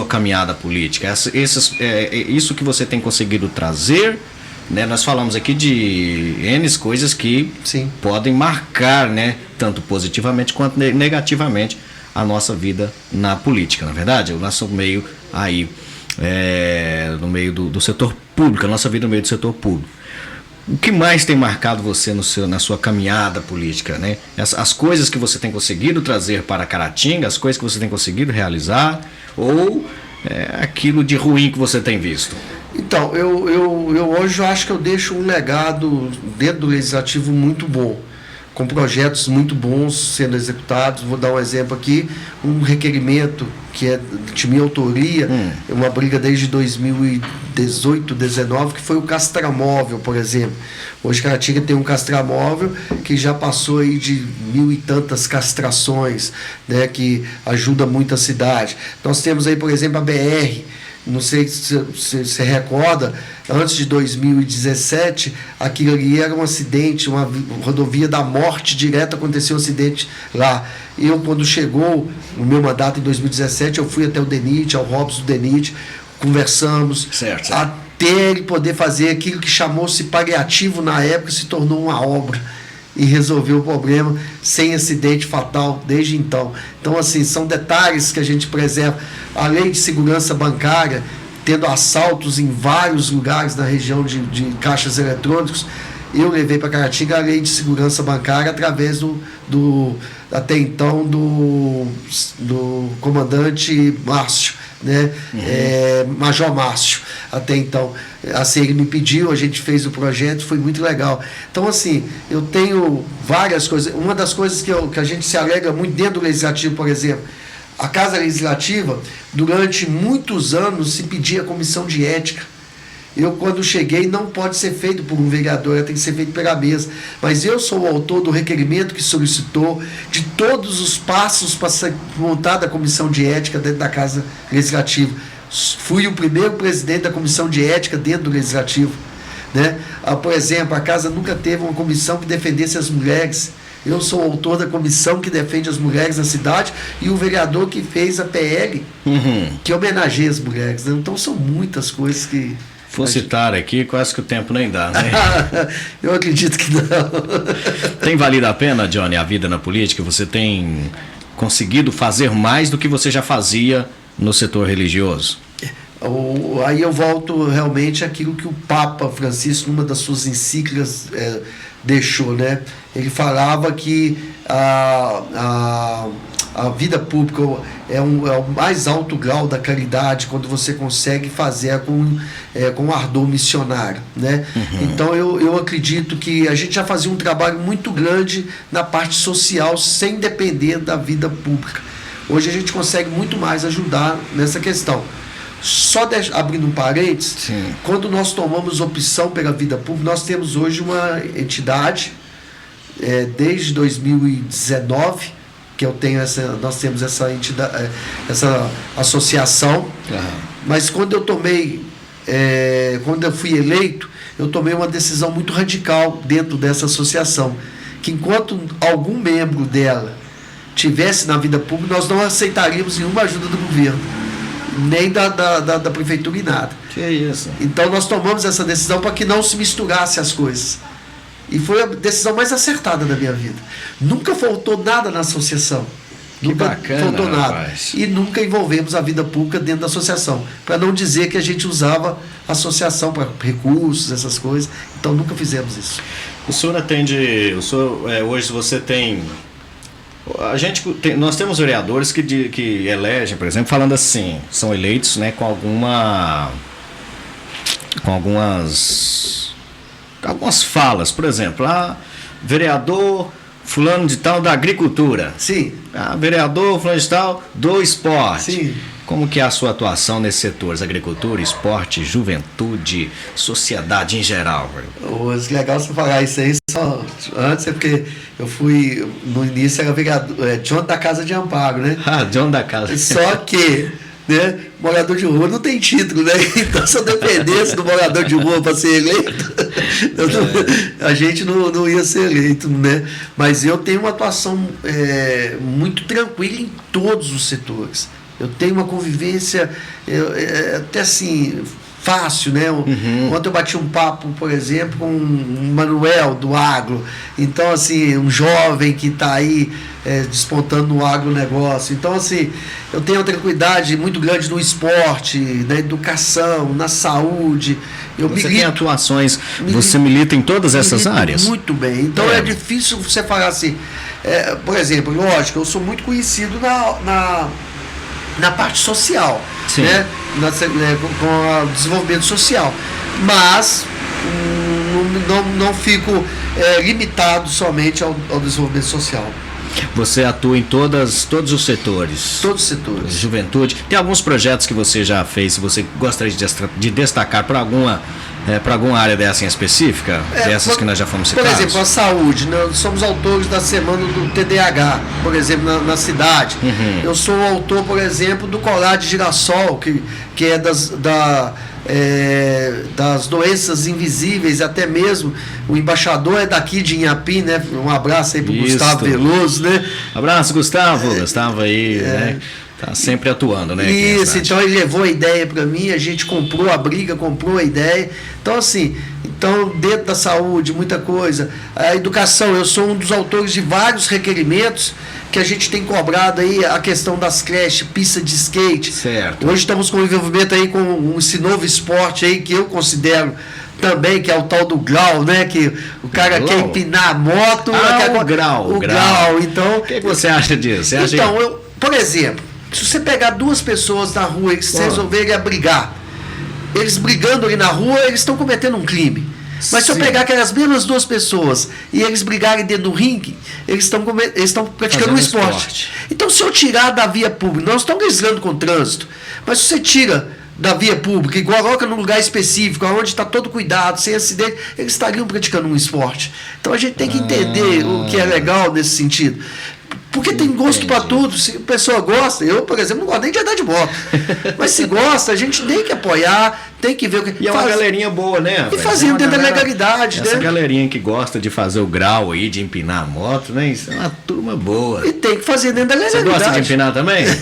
[SPEAKER 1] caminhada política? Isso que você tem conseguido trazer, né? Nós falamos aqui de N coisas que podem marcar, né, tanto positivamente quanto negativamente a nossa vida na política, na verdade, o nosso meio aí, no meio do setor público, a nossa vida no meio do setor público. O que mais tem marcado você na sua caminhada política, né? As coisas que você tem conseguido trazer para Caratinga, as coisas que você tem conseguido realizar, ou aquilo de ruim que você tem visto?
[SPEAKER 2] Então, eu hoje acho que eu deixo um legado dentro do Legislativo muito bom, com projetos muito bons sendo executados. Vou dar um exemplo aqui, um requerimento que é de minha autoria, uma briga desde 2018, 2019, que foi o castramóvel, por exemplo. Hoje Caratinga tem um castramóvel que já passou aí de 1.000 e tantas castrações, né, que ajuda muito a cidade. Nós temos aí, por exemplo, a BR, não sei se você recorda, antes de 2017, aquilo ali era um acidente, uma rodovia da morte direta, aconteceu um acidente lá. Eu, quando chegou o meu mandato em 2017, eu fui até o DENIT, ao Robson do DENIT, conversamos, certo. Até ele poder fazer aquilo que chamou-se paliativo na época, se tornou uma obra e resolveu o problema sem acidente fatal desde então. Então, assim, são detalhes que a gente preserva. A lei de segurança bancária, tendo assaltos em vários lugares na região de caixas eletrônicos, eu levei para Caratinga a lei de segurança bancária através até então do comandante Márcio, né? Major Márcio, até então. Assim, ele me pediu, a gente fez o projeto, foi muito legal. Então, assim, eu tenho várias coisas. Uma das coisas que a gente se alegra muito dentro do Legislativo, por exemplo, a Casa Legislativa, durante muitos anos, se pedia comissão de ética. Eu, quando cheguei, não pode ser feito por um vereador, tem que ser feito pela mesa. Mas eu sou o autor do requerimento que solicitou, de todos os passos para ser montada a comissão de ética dentro da Casa Legislativa. Fui o primeiro presidente da comissão de ética dentro do Legislativo, né? Por exemplo, a Casa nunca teve uma comissão que defendesse as mulheres. Eu sou o autor da comissão que defende as mulheres na cidade e o vereador que fez a PL, que homenageia as mulheres, né? Então são muitas coisas que...
[SPEAKER 1] For citar aqui, quase que o tempo nem dá, né?
[SPEAKER 2] Eu acredito que não.
[SPEAKER 1] Tem valido a pena, Johnny, a vida na política? Você tem conseguido fazer mais do que você já fazia no setor religioso?
[SPEAKER 2] Aí eu volto realmente àquilo que o Papa Francisco, numa das suas encíclicas, deixou, né? Ele falava que a vida pública é o mais alto grau da caridade, quando você consegue fazer com ardor missionário, né? Então eu acredito que a gente já fazia um trabalho muito grande na parte social, sem depender da vida pública. Hoje a gente consegue muito mais ajudar nessa questão. Só abrindo um parênteses,
[SPEAKER 1] sim,
[SPEAKER 2] quando nós tomamos opção pela vida pública, nós temos hoje uma entidade, desde 2019, que nós temos essa entidade, essa associação, mas quando eu fui eleito, eu tomei uma decisão muito radical dentro dessa associação, que enquanto algum membro dela tivesse na vida pública, nós não aceitaríamos nenhuma ajuda do governo, nem da prefeitura e nada.
[SPEAKER 1] Que é isso?
[SPEAKER 2] Então nós tomamos essa decisão para que não se misturasse as coisas. E foi a decisão mais acertada da minha vida. Nunca faltou nada na associação. Nunca
[SPEAKER 1] bacana,
[SPEAKER 2] faltou nada.
[SPEAKER 1] Rapaz.
[SPEAKER 2] E nunca envolvemos a vida pública dentro da associação. Para não dizer que a gente usava a associação para recursos, essas coisas. Então nunca fizemos isso.
[SPEAKER 1] O senhor atende. Hoje você tem. Nós temos vereadores que elegem, por exemplo, falando assim, são eleitos, né, com algumas falas, por exemplo, vereador fulano de tal da agricultura.
[SPEAKER 2] Sim.
[SPEAKER 1] Vereador fulano de tal do esporte.
[SPEAKER 2] Sim.
[SPEAKER 1] Como que é a sua atuação nesses setores? Agricultura, esporte, juventude, sociedade em geral?
[SPEAKER 2] Legal você falar isso aí, só antes, porque eu fui, no início era vereador, John da Casa de Amparo, né?
[SPEAKER 1] John da Casa.
[SPEAKER 2] Só que, né, morador de rua não tem título, né? Então, se eu dependesse do morador de rua para ser eleito, a gente não ia ser eleito, né? Mas eu tenho uma atuação muito tranquila em todos os setores. Eu tenho uma convivência até assim fácil, né? Ontem eu bati um papo, por exemplo, com o Manuel do agro. Então, assim, um jovem que está aí despontando no agronegócio. Então, assim, eu tenho uma tranquilidade muito grande no esporte, na educação, na saúde.
[SPEAKER 1] Você tem atuações, você milita em todas essas áreas?
[SPEAKER 2] Muito bem. Então é difícil você falar assim. Por exemplo, lógico, eu sou muito conhecido na parte social, né? Com o desenvolvimento social, mas não fico limitado somente ao desenvolvimento social.
[SPEAKER 1] Você atua em todos os setores?
[SPEAKER 2] Todos os setores.
[SPEAKER 1] Juventude. Tem alguns projetos que você já fez, se você gostaria de destacar para alguma área dessa em específica, dessas que nós já fomos citados?
[SPEAKER 2] Por exemplo, a saúde. Nós somos autores da semana do TDAH, por exemplo, na cidade. Eu sou autor, por exemplo, do colar de girassol, que é das doenças invisíveis, até mesmo o embaixador é daqui de Inhapim, né? Um abraço aí pro Gustavo Veloso, né?
[SPEAKER 1] Abraço, Gustavo. Gustavo aí, né? Tá sempre atuando, né?
[SPEAKER 2] Isso, então ele levou a ideia para mim, a gente comprou a briga, comprou a ideia. Então, assim, dentro da saúde, muita coisa. A educação, eu sou um dos autores de vários requerimentos que a gente tem cobrado aí, a questão das creches, pista de skate.
[SPEAKER 1] Certo.
[SPEAKER 2] Hoje estamos com envolvimento aí com esse novo esporte aí, que eu considero também, que é o tal do grau, né? Que o cara quer empinar a moto.
[SPEAKER 1] O grau.
[SPEAKER 2] Então,
[SPEAKER 1] o que você acha disso?
[SPEAKER 2] Por exemplo, se você pegar duas pessoas na rua e se resolverem a brigar, eles brigando ali na rua, eles estão cometendo um crime. Mas se eu pegar aquelas mesmas duas pessoas e eles brigarem dentro do ringue, eles estão praticando um esporte. Então, se eu tirar da via pública, nós estamos legislando com o trânsito, mas se você tira da via pública e coloca num lugar específico, onde está todo cuidado, sem acidente, eles estariam praticando um esporte. Então, a gente tem que entender o que é legal nesse sentido. Porque tem gosto para tudo. Se a pessoa gosta, eu, por exemplo, não gosto nem de andar de moto. Mas se gosta, a gente tem que apoiar, tem que ver o que.
[SPEAKER 1] E é uma galerinha boa, né?
[SPEAKER 2] E fazendo dentro da legalidade,
[SPEAKER 1] essa
[SPEAKER 2] né?
[SPEAKER 1] Galerinha que gosta de fazer o grau aí, de empinar a moto, né? Isso é uma turma boa.
[SPEAKER 2] E tem que fazer dentro da legalidade.
[SPEAKER 1] Você gosta de empinar também? Não.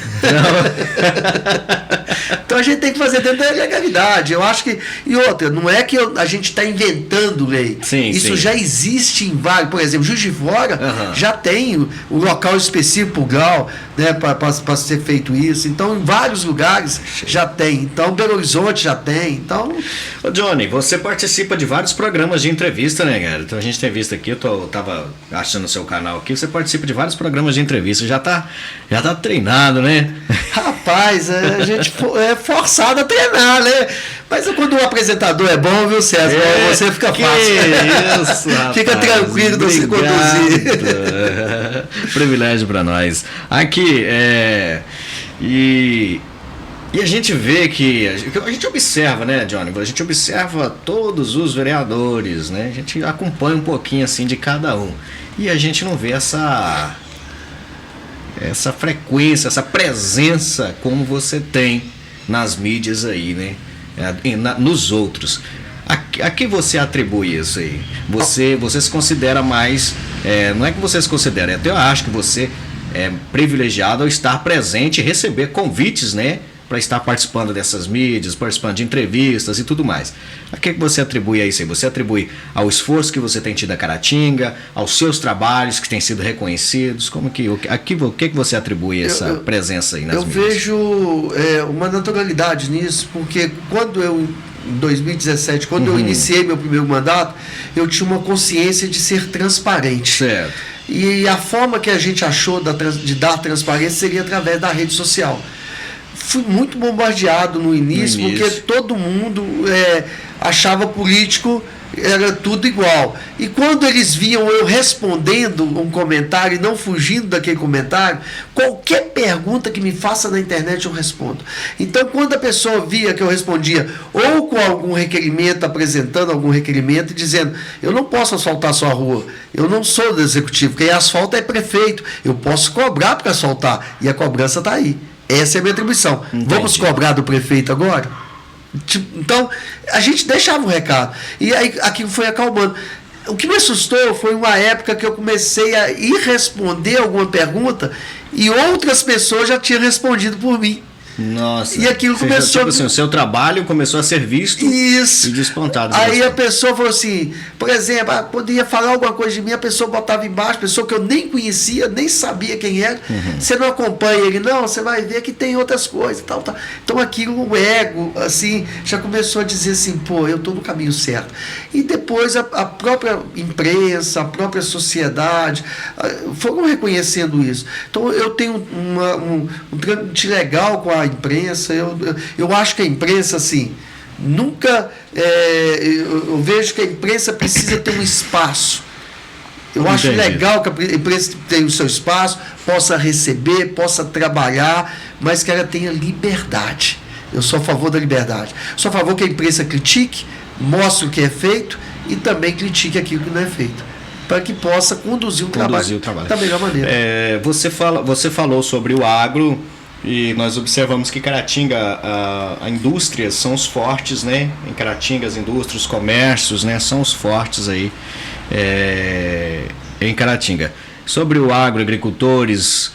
[SPEAKER 2] Então a gente tem que fazer dentro da legalidade. Eu acho que. E outra, não é que a gente está inventando lei.
[SPEAKER 1] Sim,
[SPEAKER 2] isso já existe em vários. Por exemplo, Juiz de Fora já tem o local específico para o grau, né, para ser feito isso. Então, em vários lugares já tem. Então, Belo Horizonte já tem. Então.
[SPEAKER 1] Ô Johnny, você participa de vários programas de entrevista, né, cara? Então a gente tem visto aqui, eu tava achando o seu canal aqui, você participa de vários programas de entrevista, já tá treinado, né?
[SPEAKER 2] Rapaz, a gente é forçado a treinar, né? Mas quando o apresentador é bom, viu, César? Você fica fácil.
[SPEAKER 1] Isso, rapaz,
[SPEAKER 2] fica tranquilo de se conduzir.
[SPEAKER 1] Privilégio para nós. Aqui, E a gente vê que a gente observa, né, Johnny? A gente observa todos os vereadores, né? A gente acompanha um pouquinho assim de cada um. E a gente não vê essa frequência, essa presença como você tem nas mídias aí, né? Nos outros. A que você atribui isso aí? Você se considera mais... não é que você se considera, até eu acho que você é privilegiado ao estar presente e receber convites, né? Para estar participando dessas mídias, participando de entrevistas e tudo mais. A que você atribui a isso aí? Você atribui ao esforço que você tem tido a Caratinga, aos seus trabalhos que têm sido reconhecidos? O que você atribui essa presença aí nas mídias?
[SPEAKER 2] Eu vejo uma naturalidade nisso, porque quando em 2017, quando eu iniciei meu primeiro mandato, eu tinha uma consciência de ser transparente.
[SPEAKER 1] Certo.
[SPEAKER 2] E a forma que a gente achou de dar transparência seria através da rede social. Fui muito bombardeado no início, porque todo mundo achava político era tudo igual. E quando eles viam eu respondendo um comentário e não fugindo daquele comentário, qualquer pergunta que me faça na internet eu respondo. Então, quando a pessoa via que eu respondia ou com algum requerimento, apresentando algum requerimento e dizendo, eu não posso asfaltar sua rua, eu não sou do executivo, quem asfalta é prefeito, eu posso cobrar para asfaltar, e a cobrança está aí. Essa é a minha atribuição. Entendi. Vamos cobrar do prefeito agora? Então, a gente deixava um recado. E aí aquilo foi acalmando. O que me assustou foi uma época que eu comecei a ir responder alguma pergunta e outras pessoas já tinham respondido por mim.
[SPEAKER 1] Nossa.
[SPEAKER 2] E aquilo começou...
[SPEAKER 1] Tipo assim, o seu trabalho começou a ser visto e despontado.
[SPEAKER 2] Aí a pessoa falou assim, por exemplo, podia falar alguma coisa de mim, a pessoa botava embaixo, pessoa que eu nem conhecia, nem sabia quem era. Você não acompanha ele, não, você vai ver que tem outras coisas, tal. Então aquilo, o ego, assim, já começou a dizer assim, pô, eu estou no caminho certo. E depois a própria imprensa, a própria sociedade foram reconhecendo isso. Então eu tenho um trâmite legal com a imprensa. Eu acho que a imprensa, assim, nunca... eu vejo que a imprensa precisa ter um espaço. Eu acho legal que a imprensa tenha o seu espaço, possa receber, possa trabalhar, mas que ela tenha liberdade. Eu sou a favor da liberdade. Sou a favor que a imprensa critique, mostre o que é feito e também critique aquilo que não é feito, para que possa conduzir o trabalho da melhor maneira.
[SPEAKER 1] Você falou sobre o agro e nós observamos que Caratinga, a indústrias são os fortes, né? Em Caratinga, as indústrias, os comércios, né? São os fortes aí em Caratinga. Sobre o agro, agricultores,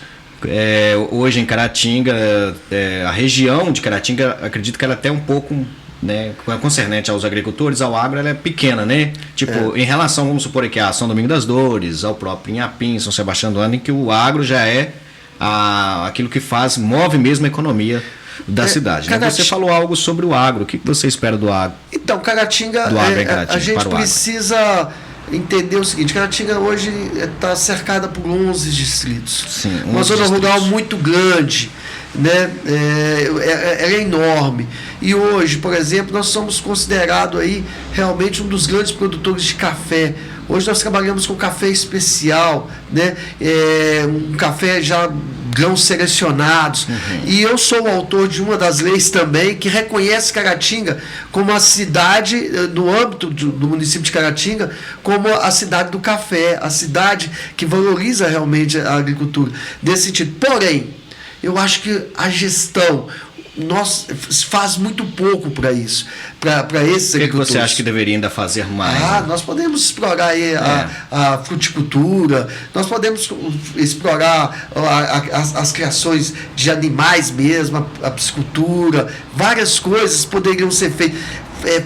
[SPEAKER 1] hoje em Caratinga, a região de Caratinga, acredito que ela até um pouco, né, concernente aos agricultores, ao agro, ela é pequena, né? Tipo, em relação, vamos supor aqui, a São Domingos das Dores, ao próprio Inhapim, São Sebastião do Ano, em que o agro já é aquilo que move mesmo a economia da cidade. Né? Você falou algo sobre o agro. O que você espera do agro?
[SPEAKER 2] Então, Caratinga, a gente precisa entender o seguinte: Caratinga hoje está cercada por 11 distritos.
[SPEAKER 1] Sim,
[SPEAKER 2] uma zona rural muito grande, né? Ela é enorme. E hoje, por exemplo, nós somos considerados aí realmente um dos grandes produtores de café. Hoje nós trabalhamos com café especial, né? Um café já grãos selecionados. E eu sou o autor de uma das leis também que reconhece Caratinga como a cidade, no âmbito do município de Caratinga, como a cidade do café, a cidade que valoriza realmente a agricultura. Nesse sentido. Porém, eu acho que a gestão, nós faz muito pouco para isso, para esses
[SPEAKER 1] agricultores. O que você acha que deveria ainda fazer mais?
[SPEAKER 2] Nós podemos explorar aí a fruticultura, nós podemos explorar as criações de animais mesmo, a piscicultura, várias coisas poderiam ser feitas.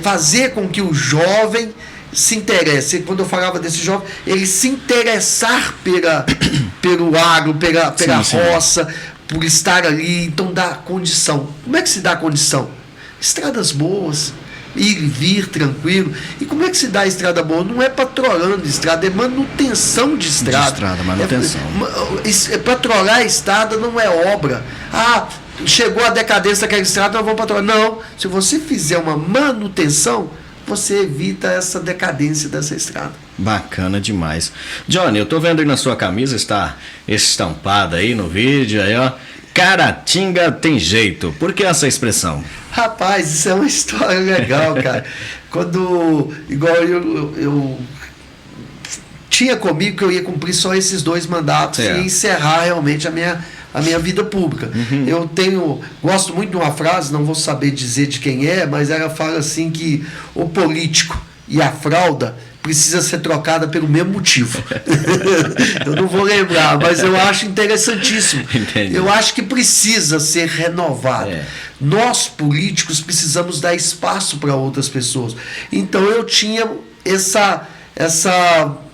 [SPEAKER 2] Fazer com que o jovem se interesse. Quando eu falava desse jovem, ele se interessar pelo agro, pela roça, por estar ali, então dá condição. Como é que se dá condição? Estradas boas, ir e vir tranquilo. E como é que se dá estrada boa? Não é patrolando estrada, é manutenção de estrada.
[SPEAKER 1] Manutenção.
[SPEAKER 2] Patrolar a estrada não é obra. Chegou a decadência daquela estrada, nós vamos patrolar. Não, se você fizer uma manutenção, você evita essa decadência dessa estrada.
[SPEAKER 1] Bacana demais. Johnny, eu tô vendo aí na sua camisa, está estampada aí no vídeo, aí ó, Caratinga tem jeito. Por que essa expressão?
[SPEAKER 2] Rapaz, isso é uma história legal, cara. Igual eu tinha comigo que eu ia cumprir só esses 2 mandatos e encerrar realmente a minha vida pública. Eu gosto muito de uma frase, não vou saber dizer de quem é, mas ela fala assim que o político e a fralda precisa ser trocada pelo mesmo motivo. Eu não vou lembrar, mas eu acho interessantíssimo.
[SPEAKER 1] Entendi.
[SPEAKER 2] Eu acho que precisa ser renovado. Nós, políticos, precisamos dar espaço para outras pessoas. Então eu tinha essa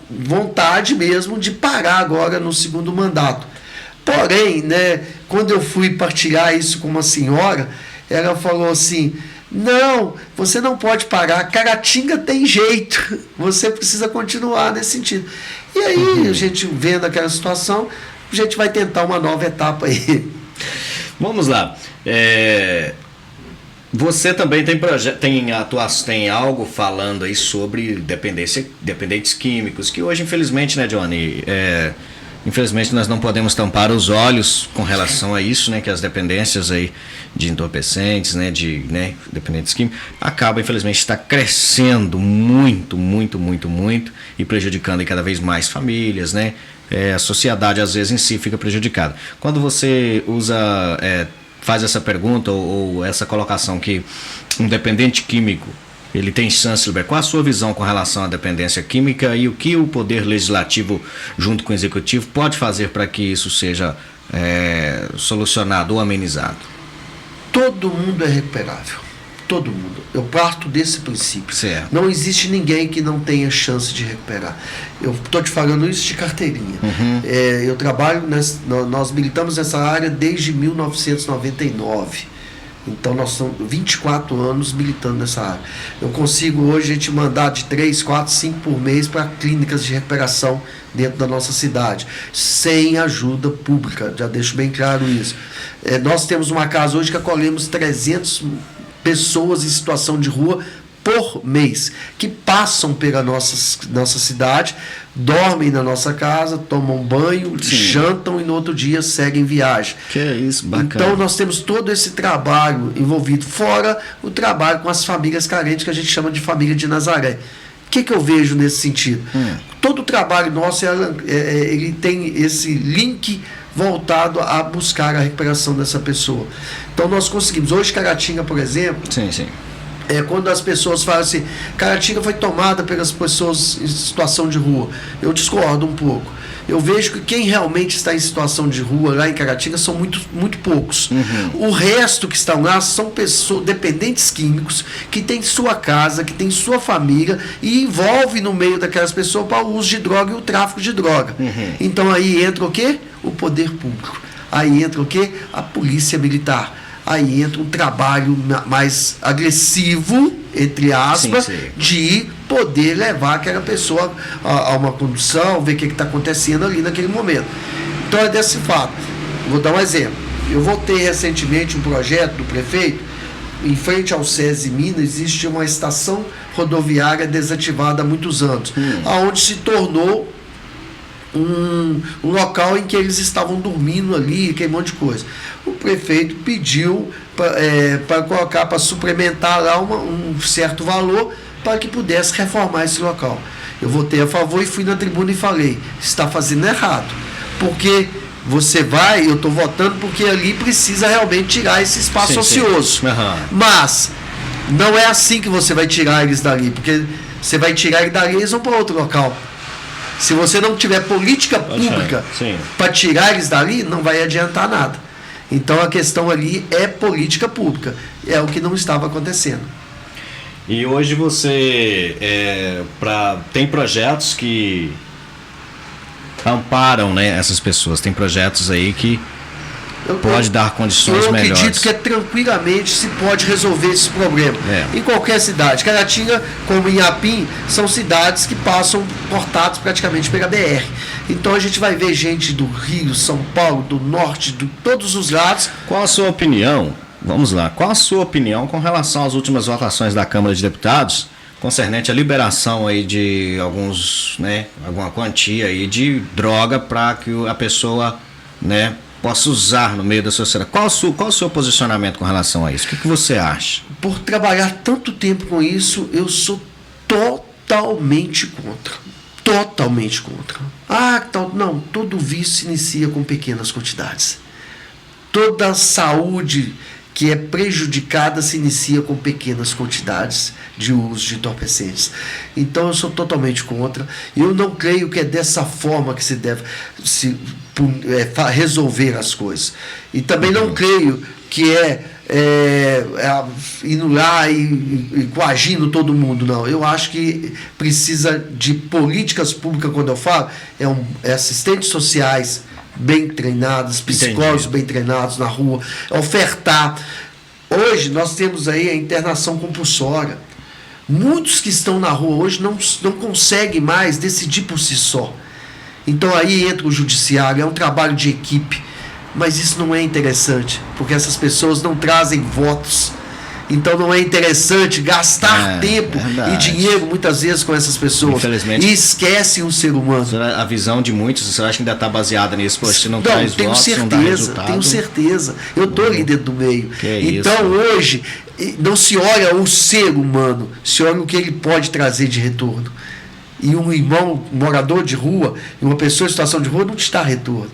[SPEAKER 2] vontade mesmo de parar agora no 2º mandato. Porém, né, quando eu fui partilhar isso com uma senhora, ela falou assim: não, você não pode parar, Caratinga tem jeito, você precisa continuar nesse sentido. E aí, a gente vendo aquela situação, a gente vai tentar uma nova etapa aí.
[SPEAKER 1] Vamos lá. Você também tem algo falando aí sobre dependentes químicos, que hoje, infelizmente, né, Johnny, infelizmente nós não podemos tampar os olhos com relação a isso, né, que as dependências aí de entorpecentes, né, dependentes químicos, acaba, infelizmente, está crescendo muito e prejudicando cada vez mais famílias, né, a sociedade às vezes em si fica prejudicada. Quando você faz essa pergunta ou essa colocação que um dependente químico ele tem chance de liberar, qual a sua visão com relação à dependência química e o que o Poder Legislativo, junto com o Executivo, pode fazer para que isso seja solucionado ou amenizado?
[SPEAKER 2] Todo mundo é recuperável. Todo mundo. Eu parto desse princípio.
[SPEAKER 1] Certo.
[SPEAKER 2] Não existe ninguém que não tenha chance de recuperar. Eu estou te falando isso de carteirinha. Eu trabalho, nós militamos nessa área desde 1999. Então nós somos 24 anos militando nessa área. Eu consigo hoje a gente mandar de 3, 4, 5 por mês para clínicas de recuperação dentro da nossa cidade, sem ajuda pública, já deixo bem claro isso. Nós temos uma casa hoje que acolhemos 300 pessoas em situação de rua por mês, que passam pela nossa cidade, dormem na nossa casa, tomam banho, jantam e no outro dia seguem viagem.
[SPEAKER 1] Que é isso, bacana.
[SPEAKER 2] Então nós temos todo esse trabalho envolvido, fora o trabalho com as famílias carentes, que a gente chama de família de Nazaré. O que eu vejo nesse sentido? Todo o trabalho nosso, ele tem esse link voltado a buscar a recuperação dessa pessoa. Então nós conseguimos. Hoje, Caratinga, por exemplo, quando as pessoas falam assim, Caratinga foi tomada pelas pessoas em situação de rua, eu discordo um pouco. Eu vejo que quem realmente está em situação de rua lá em Caratinga são muito poucos. O resto que estão lá são pessoas, dependentes químicos, que têm sua casa, que têm sua família e envolve no meio daquelas pessoas para o uso de droga e o tráfico de droga. Então aí entra o quê? O poder público. Aí entra o quê? A polícia militar. Aí entra um trabalho mais agressivo, entre aspas, de poder levar aquela pessoa a uma condução, ver o que está acontecendo ali naquele momento. Então é desse fato. Vou dar um exemplo. Eu votei recentemente um projeto do prefeito, em frente ao SESI Minas, existe uma estação rodoviária desativada há muitos anos, onde se tornou um local em que eles estavam dormindo ali, aquele monte de coisa. O prefeito pediu para colocar, para suplementar lá um certo valor para que pudesse reformar esse local. Eu votei a favor e fui na tribuna e falei, está fazendo errado, porque você vai, eu estou votando porque ali precisa realmente tirar esse espaço ocioso. Mas não é assim que você vai tirar eles dali, porque você vai tirar eles dali e eles vão para outro local. Se você não tiver política pública para tirar eles dali, não vai adiantar nada. Então a questão ali é política pública. É o que não estava acontecendo.
[SPEAKER 1] E hoje você tem projetos que amparam, né, essas pessoas. Tem projetos aí que pode dar condições melhores.
[SPEAKER 2] Eu acredito que tranquilamente se pode resolver esse problema. Em qualquer cidade. Caratinga, como Inhapim, são cidades que passam cortados praticamente pela BR. Então a gente vai ver gente do Rio, São Paulo, do Norte, de todos os lados.
[SPEAKER 1] Qual a sua opinião? Vamos lá. Qual a sua opinião com relação às últimas votações da Câmara de Deputados concernente à liberação aí de alguns, né, alguma quantia aí de droga para que a pessoa, né, possa usar no meio da sociedade? Qual o seu posicionamento com relação a isso? O que você acha?
[SPEAKER 2] Por trabalhar tanto tempo com isso, eu sou totalmente contra. Totalmente contra. Não, todo vício se inicia com pequenas quantidades. Toda saúde que é prejudicada se inicia com pequenas quantidades de uso de entorpecentes. Então eu sou totalmente contra. Eu não creio que é dessa forma que se deve resolver as coisas. E também não creio que indo lá e coagindo todo mundo, não. Eu acho que precisa de políticas públicas, quando eu falo, assistentes sociais bem treinados, psicólogos bem treinados na rua, ofertar. Hoje nós temos aí a internação compulsória. Muitos que estão na rua hoje não conseguem mais decidir por si só. Então aí entra o judiciário, é um trabalho de equipe, mas isso não é interessante, porque essas pessoas não trazem votos. Então não é interessante gastar tempo e dinheiro muitas vezes com essas pessoas. E esquecem o ser humano.
[SPEAKER 1] A visão de muitos, você acha que ainda está baseada nisso? Poxa, se não traz votos, não dá resultado.
[SPEAKER 2] Tenho certeza. Eu estou ali dentro do meio. Então hoje não se olha o ser humano, se olha o que ele pode trazer de retorno. E um irmão morador de rua, uma pessoa em situação de rua não te dá retorno.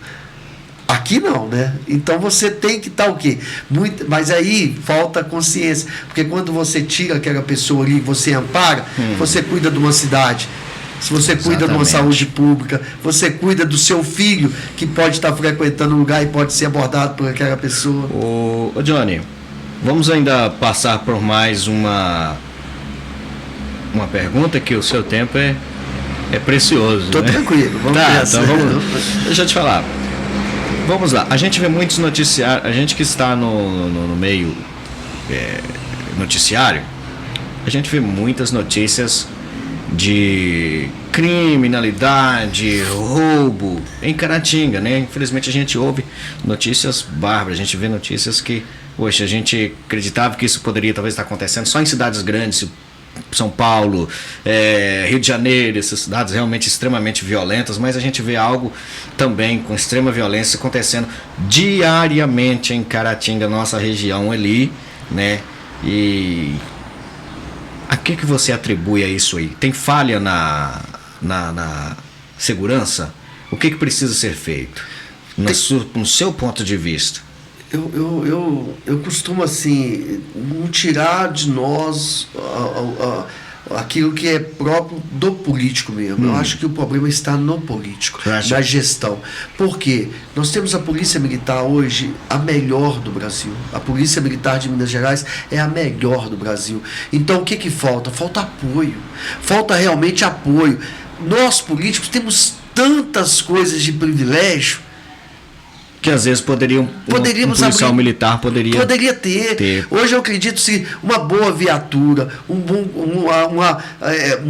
[SPEAKER 2] Aqui não, né? Então você tem que estar o quê? Mas aí falta consciência. Porque quando você tira aquela pessoa ali, você ampara, você cuida de uma cidade. Se você cuida de uma saúde pública, você cuida do seu filho, que pode estar frequentando um lugar e pode ser abordado por aquela pessoa.
[SPEAKER 1] Ô Johnny, vamos ainda passar por mais uma pergunta, que o seu tempo é precioso.
[SPEAKER 2] Tô tranquilo,
[SPEAKER 1] vamos então deixa eu te falar. Vamos lá, a gente vê muitos noticiários, a gente que está no meio noticiário, a gente vê muitas notícias de criminalidade, roubo em Caratinga, né? Infelizmente a gente ouve notícias bárbaras, a gente vê notícias que, poxa, a gente acreditava que isso poderia talvez estar acontecendo só em cidades grandes, São Paulo, Rio de Janeiro, essas cidades realmente extremamente violentas, mas a gente vê algo também com extrema violência acontecendo diariamente em Caratinga, nossa região ali, né? E a que você atribui a isso aí? Tem falha na segurança? O que precisa ser feito no seu ponto de vista?
[SPEAKER 2] Eu costumo assim não tirar de nós aquilo que é próprio do político mesmo. Eu acho que o problema está no político, na gestão. Por quê? Nós temos a Polícia Militar hoje a melhor do Brasil. A Polícia Militar de Minas Gerais é a melhor do Brasil. Então o que falta? Falta apoio. Falta realmente apoio. Nós políticos temos tantas coisas de privilégio
[SPEAKER 1] que às vezes um policial militar poderia ter.
[SPEAKER 2] Hoje eu acredito se uma boa viatura, um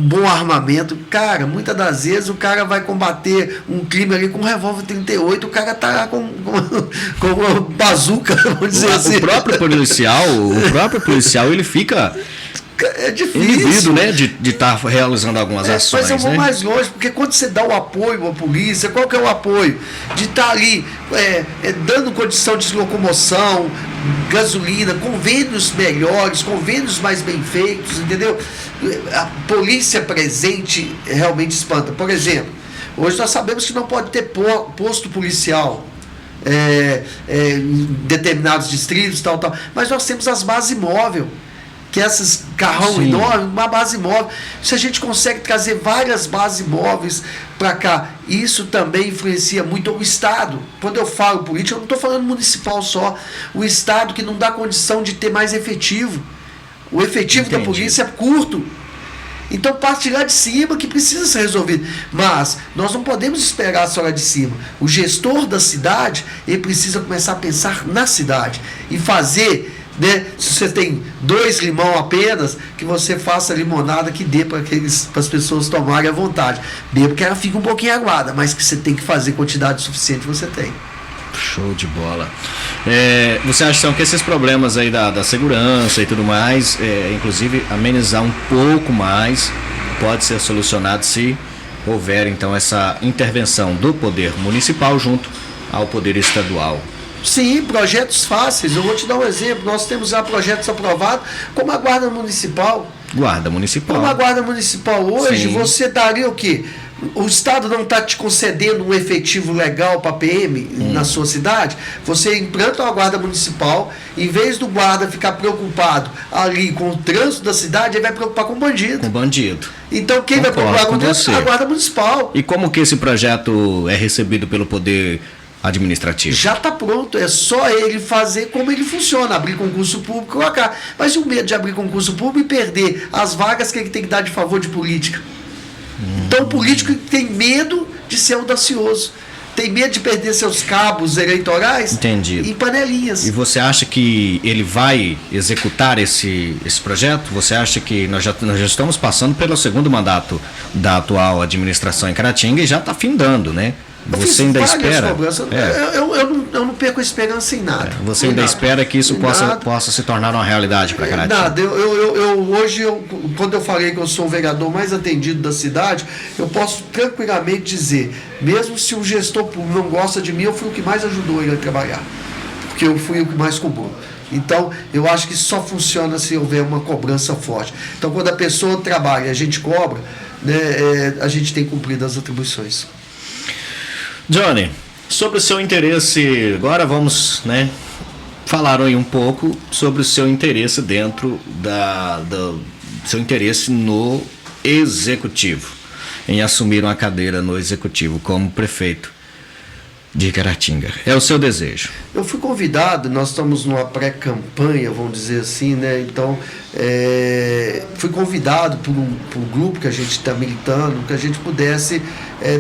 [SPEAKER 2] bom armamento, cara, muitas das vezes o cara vai combater um crime ali com um revólver 38, o cara tá lá com uma bazuca, vamos dizer assim.
[SPEAKER 1] O próprio policial ele fica
[SPEAKER 2] é difícil,
[SPEAKER 1] inibido, né, de estar realizando algumas ações.
[SPEAKER 2] Mas eu vou mais longe, porque quando você dá o apoio à polícia, qual que é o apoio? De estar ali dando condição de locomoção, gasolina, convênios melhores, convênios mais bem feitos, entendeu? A polícia presente realmente espanta. Por exemplo, hoje nós sabemos que não pode ter posto policial em determinados distritos, tal. Mas nós temos as bases móveis, que é esses carrão enorme, uma base móvel. Se a gente consegue trazer várias bases móveis para cá, isso também influencia muito o Estado. Quando eu falo política, eu não estou falando municipal só. O Estado que não dá condição de ter mais efetivo. O efetivo da polícia é curto. Então parte lá de cima que precisa ser resolvido. Mas nós não podemos esperar só lá de cima. O gestor da cidade, ele precisa começar a pensar na cidade e fazer, né, se você tem 2 limão apenas, que você faça limonada que dê para as pessoas tomarem à vontade. Dê porque ela fica um pouquinho aguada, mas que você tem que fazer quantidade suficiente, você tem.
[SPEAKER 1] Show de bola. Você acha então, que esses problemas aí da segurança e tudo mais, inclusive amenizar um pouco mais, pode ser solucionado se houver então essa intervenção do poder municipal junto ao poder estadual?
[SPEAKER 2] Sim, projetos fáceis. Eu vou te dar um exemplo. Nós temos já projetos aprovados, como a Guarda Municipal.
[SPEAKER 1] Guarda Municipal.
[SPEAKER 2] Como a Guarda Municipal hoje,
[SPEAKER 1] Sim.
[SPEAKER 2] você daria o quê? O Estado não está te concedendo um efetivo legal para a PM na sua cidade? Você implanta uma Guarda Municipal, em vez do guarda ficar preocupado ali com o trânsito da cidade, ele vai preocupar com o bandido.
[SPEAKER 1] Com bandido.
[SPEAKER 2] Então quem vai preocupar com o trânsito? A Guarda Municipal.
[SPEAKER 1] E como que esse projeto é recebido pelo poder administrativo?
[SPEAKER 2] Já está pronto, é só ele fazer como ele funciona, abrir concurso público e colocar. Mas e o medo de abrir concurso público e perder as vagas que ele tem que dar de favor de política? Então o político tem medo de ser audacioso, tem medo de perder seus cabos eleitorais.
[SPEAKER 1] Entendido.
[SPEAKER 2] Em panelinhas.
[SPEAKER 1] E você acha que ele vai executar esse projeto? Você acha que nós já estamos passando pelo segundo mandato da atual administração em Caratinga e já está findando, né? Você ainda espera?
[SPEAKER 2] Eu não perco a esperança em nada.
[SPEAKER 1] Você ainda espera que isso possa se tornar uma realidade para Caratinga?
[SPEAKER 2] Nada. Hoje, quando eu falei que eu sou o vereador mais atendido da cidade, eu posso tranquilamente dizer, mesmo se o gestor público não gosta de mim, eu fui o que mais ajudou ele a trabalhar. Porque eu fui o que mais cobrou. Então, eu acho que só funciona se houver uma cobrança forte. Então, quando a pessoa trabalha e a gente cobra, né, a gente tem cumprido as atribuições.
[SPEAKER 1] Johnny, sobre o seu interesse, agora vamos, né, falar aí um pouco sobre o seu interesse dentro seu interesse no executivo, em assumir uma cadeira no executivo como prefeito de Caratinga. É o seu desejo?
[SPEAKER 2] Eu fui convidado, nós estamos numa pré-campanha, vamos dizer assim, né? Então, fui convidado por um grupo que a gente está militando, que a gente pudesse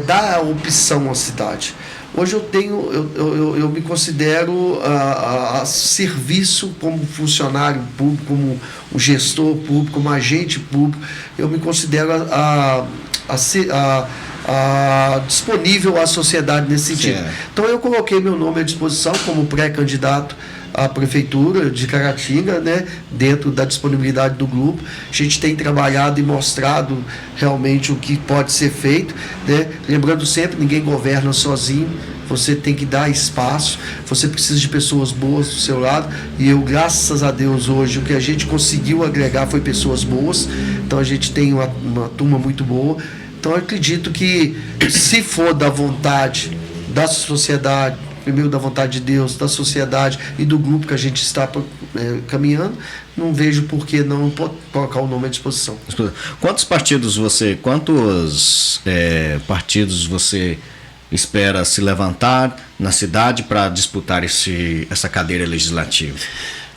[SPEAKER 2] dar a opção à cidade. Hoje eu me considero a serviço como funcionário público, como um gestor público, como agente público. Eu me considero disponível à sociedade nesse sentido. Sim. Então eu coloquei meu nome à disposição como pré-candidato à prefeitura de Caratinga, né, dentro da disponibilidade do grupo. A gente tem trabalhado e mostrado realmente o que pode ser feito, né? Lembrando sempre, ninguém governa sozinho, você tem que dar espaço, você precisa de pessoas boas do seu lado, e eu, graças a Deus, hoje o que a gente conseguiu agregar foi pessoas boas. Então a gente tem uma turma muito boa. Então eu acredito que, se for da vontade da sociedade, primeiro da vontade de Deus, da sociedade e do grupo que a gente está caminhando, não vejo por que não colocar o nome à disposição.
[SPEAKER 1] Quantos partidos você espera se levantar na cidade para disputar essa cadeira legislativa?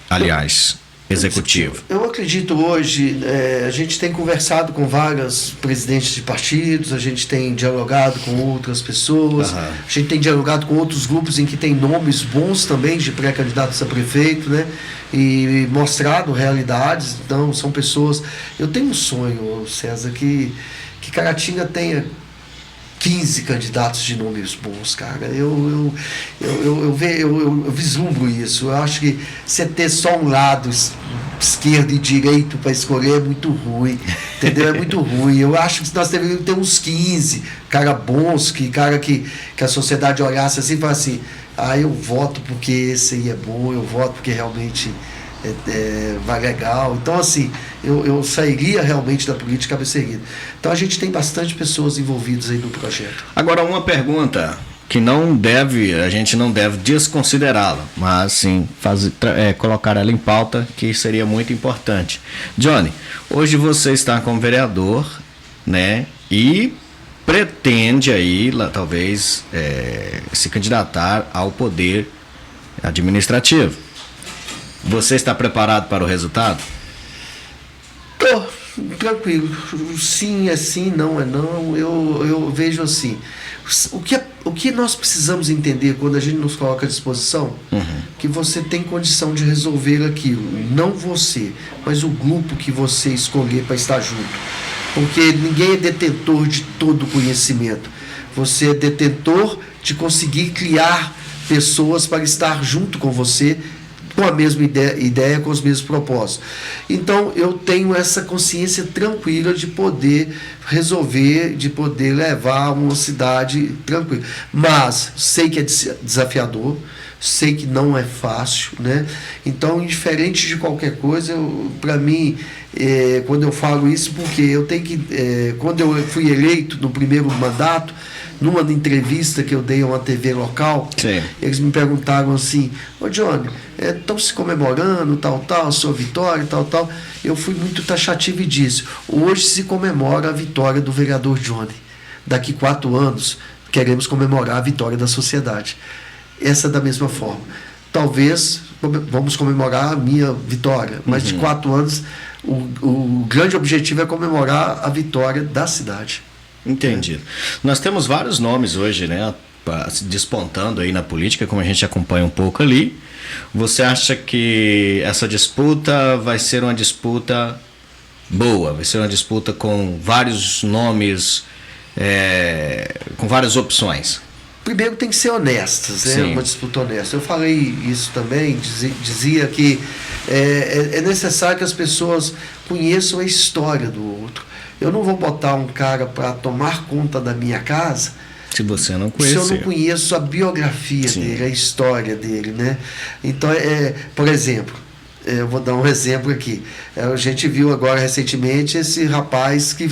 [SPEAKER 1] Aliás, executivo.
[SPEAKER 2] Eu acredito hoje, a gente tem conversado com vários presidentes de partidos, a gente tem dialogado com outras pessoas, a gente tem dialogado com outros grupos em que tem nomes bons também de pré-candidatos a prefeito, né? E mostrado realidades. Então são pessoas. Eu tenho um sonho, César, que Caratinga tenha 15 candidatos de nomes bons, cara. Eu vislumbro isso. Eu acho que você ter só um lado esquerdo e direito para escolher é muito ruim, entendeu? É muito ruim. Eu acho que nós deveríamos ter uns 15 cara bons, que a sociedade olhasse assim e falasse assim, eu voto porque esse aí é bom, eu voto porque realmente vai legal. Então, assim, eu sairia realmente da política cabeça erguida. Então, a gente tem bastante pessoas envolvidas aí no projeto.
[SPEAKER 1] Agora, uma pergunta. que a gente não deve desconsiderá-la, mas sim colocar ela em pauta, que seria muito importante. Johnny, hoje você está como vereador, né? E pretende aí, talvez, se candidatar ao poder administrativo. Você está preparado para o resultado?
[SPEAKER 2] Tô tranquilo. Sim é sim, não é não. Eu vejo assim. O que nós precisamos entender quando a gente nos coloca à disposição, que você tem condição de resolver aquilo. Não você, mas o grupo que você escolher para estar junto. Porque ninguém é detentor de todo o conhecimento. Você é detentor de conseguir criar pessoas para estar junto com você, com a mesma ideia, com os mesmos propósitos. Então, eu tenho essa consciência tranquila de poder resolver, de poder levar uma cidade tranquila. Mas sei que é desafiador, sei que não é fácil, né? Então, indiferente de qualquer coisa, para mim, quando eu falo isso, porque eu tenho que... quando eu fui eleito no primeiro mandato, numa entrevista que eu dei a uma TV local, sim, eles me perguntaram assim: ô Johnny, estão se comemorando, tal, sua vitória, tal. Eu fui muito taxativo e disse: hoje se comemora a vitória do vereador Johnny. Daqui 4 anos, queremos comemorar a vitória da sociedade. Essa é da mesma forma. Talvez vamos comemorar a minha vitória, mas de 4 anos, o grande objetivo é comemorar a vitória da cidade.
[SPEAKER 1] Entendido. Nós temos vários nomes hoje, né, despontando aí na política, como a gente acompanha um pouco ali. Você acha que essa disputa vai ser uma disputa boa? Vai ser uma disputa com vários nomes, com várias opções?
[SPEAKER 2] Primeiro tem que ser honestas, né? Uma disputa honesta. Eu falei isso também, dizia que é necessário que as pessoas conheçam a história do outro. Eu não vou botar um cara para tomar conta da minha casa
[SPEAKER 1] se você não conhecer.
[SPEAKER 2] Se eu não conheço a biografia dele, a história dele, né? Então, por exemplo, eu vou dar um exemplo aqui. A gente viu agora recentemente esse rapaz que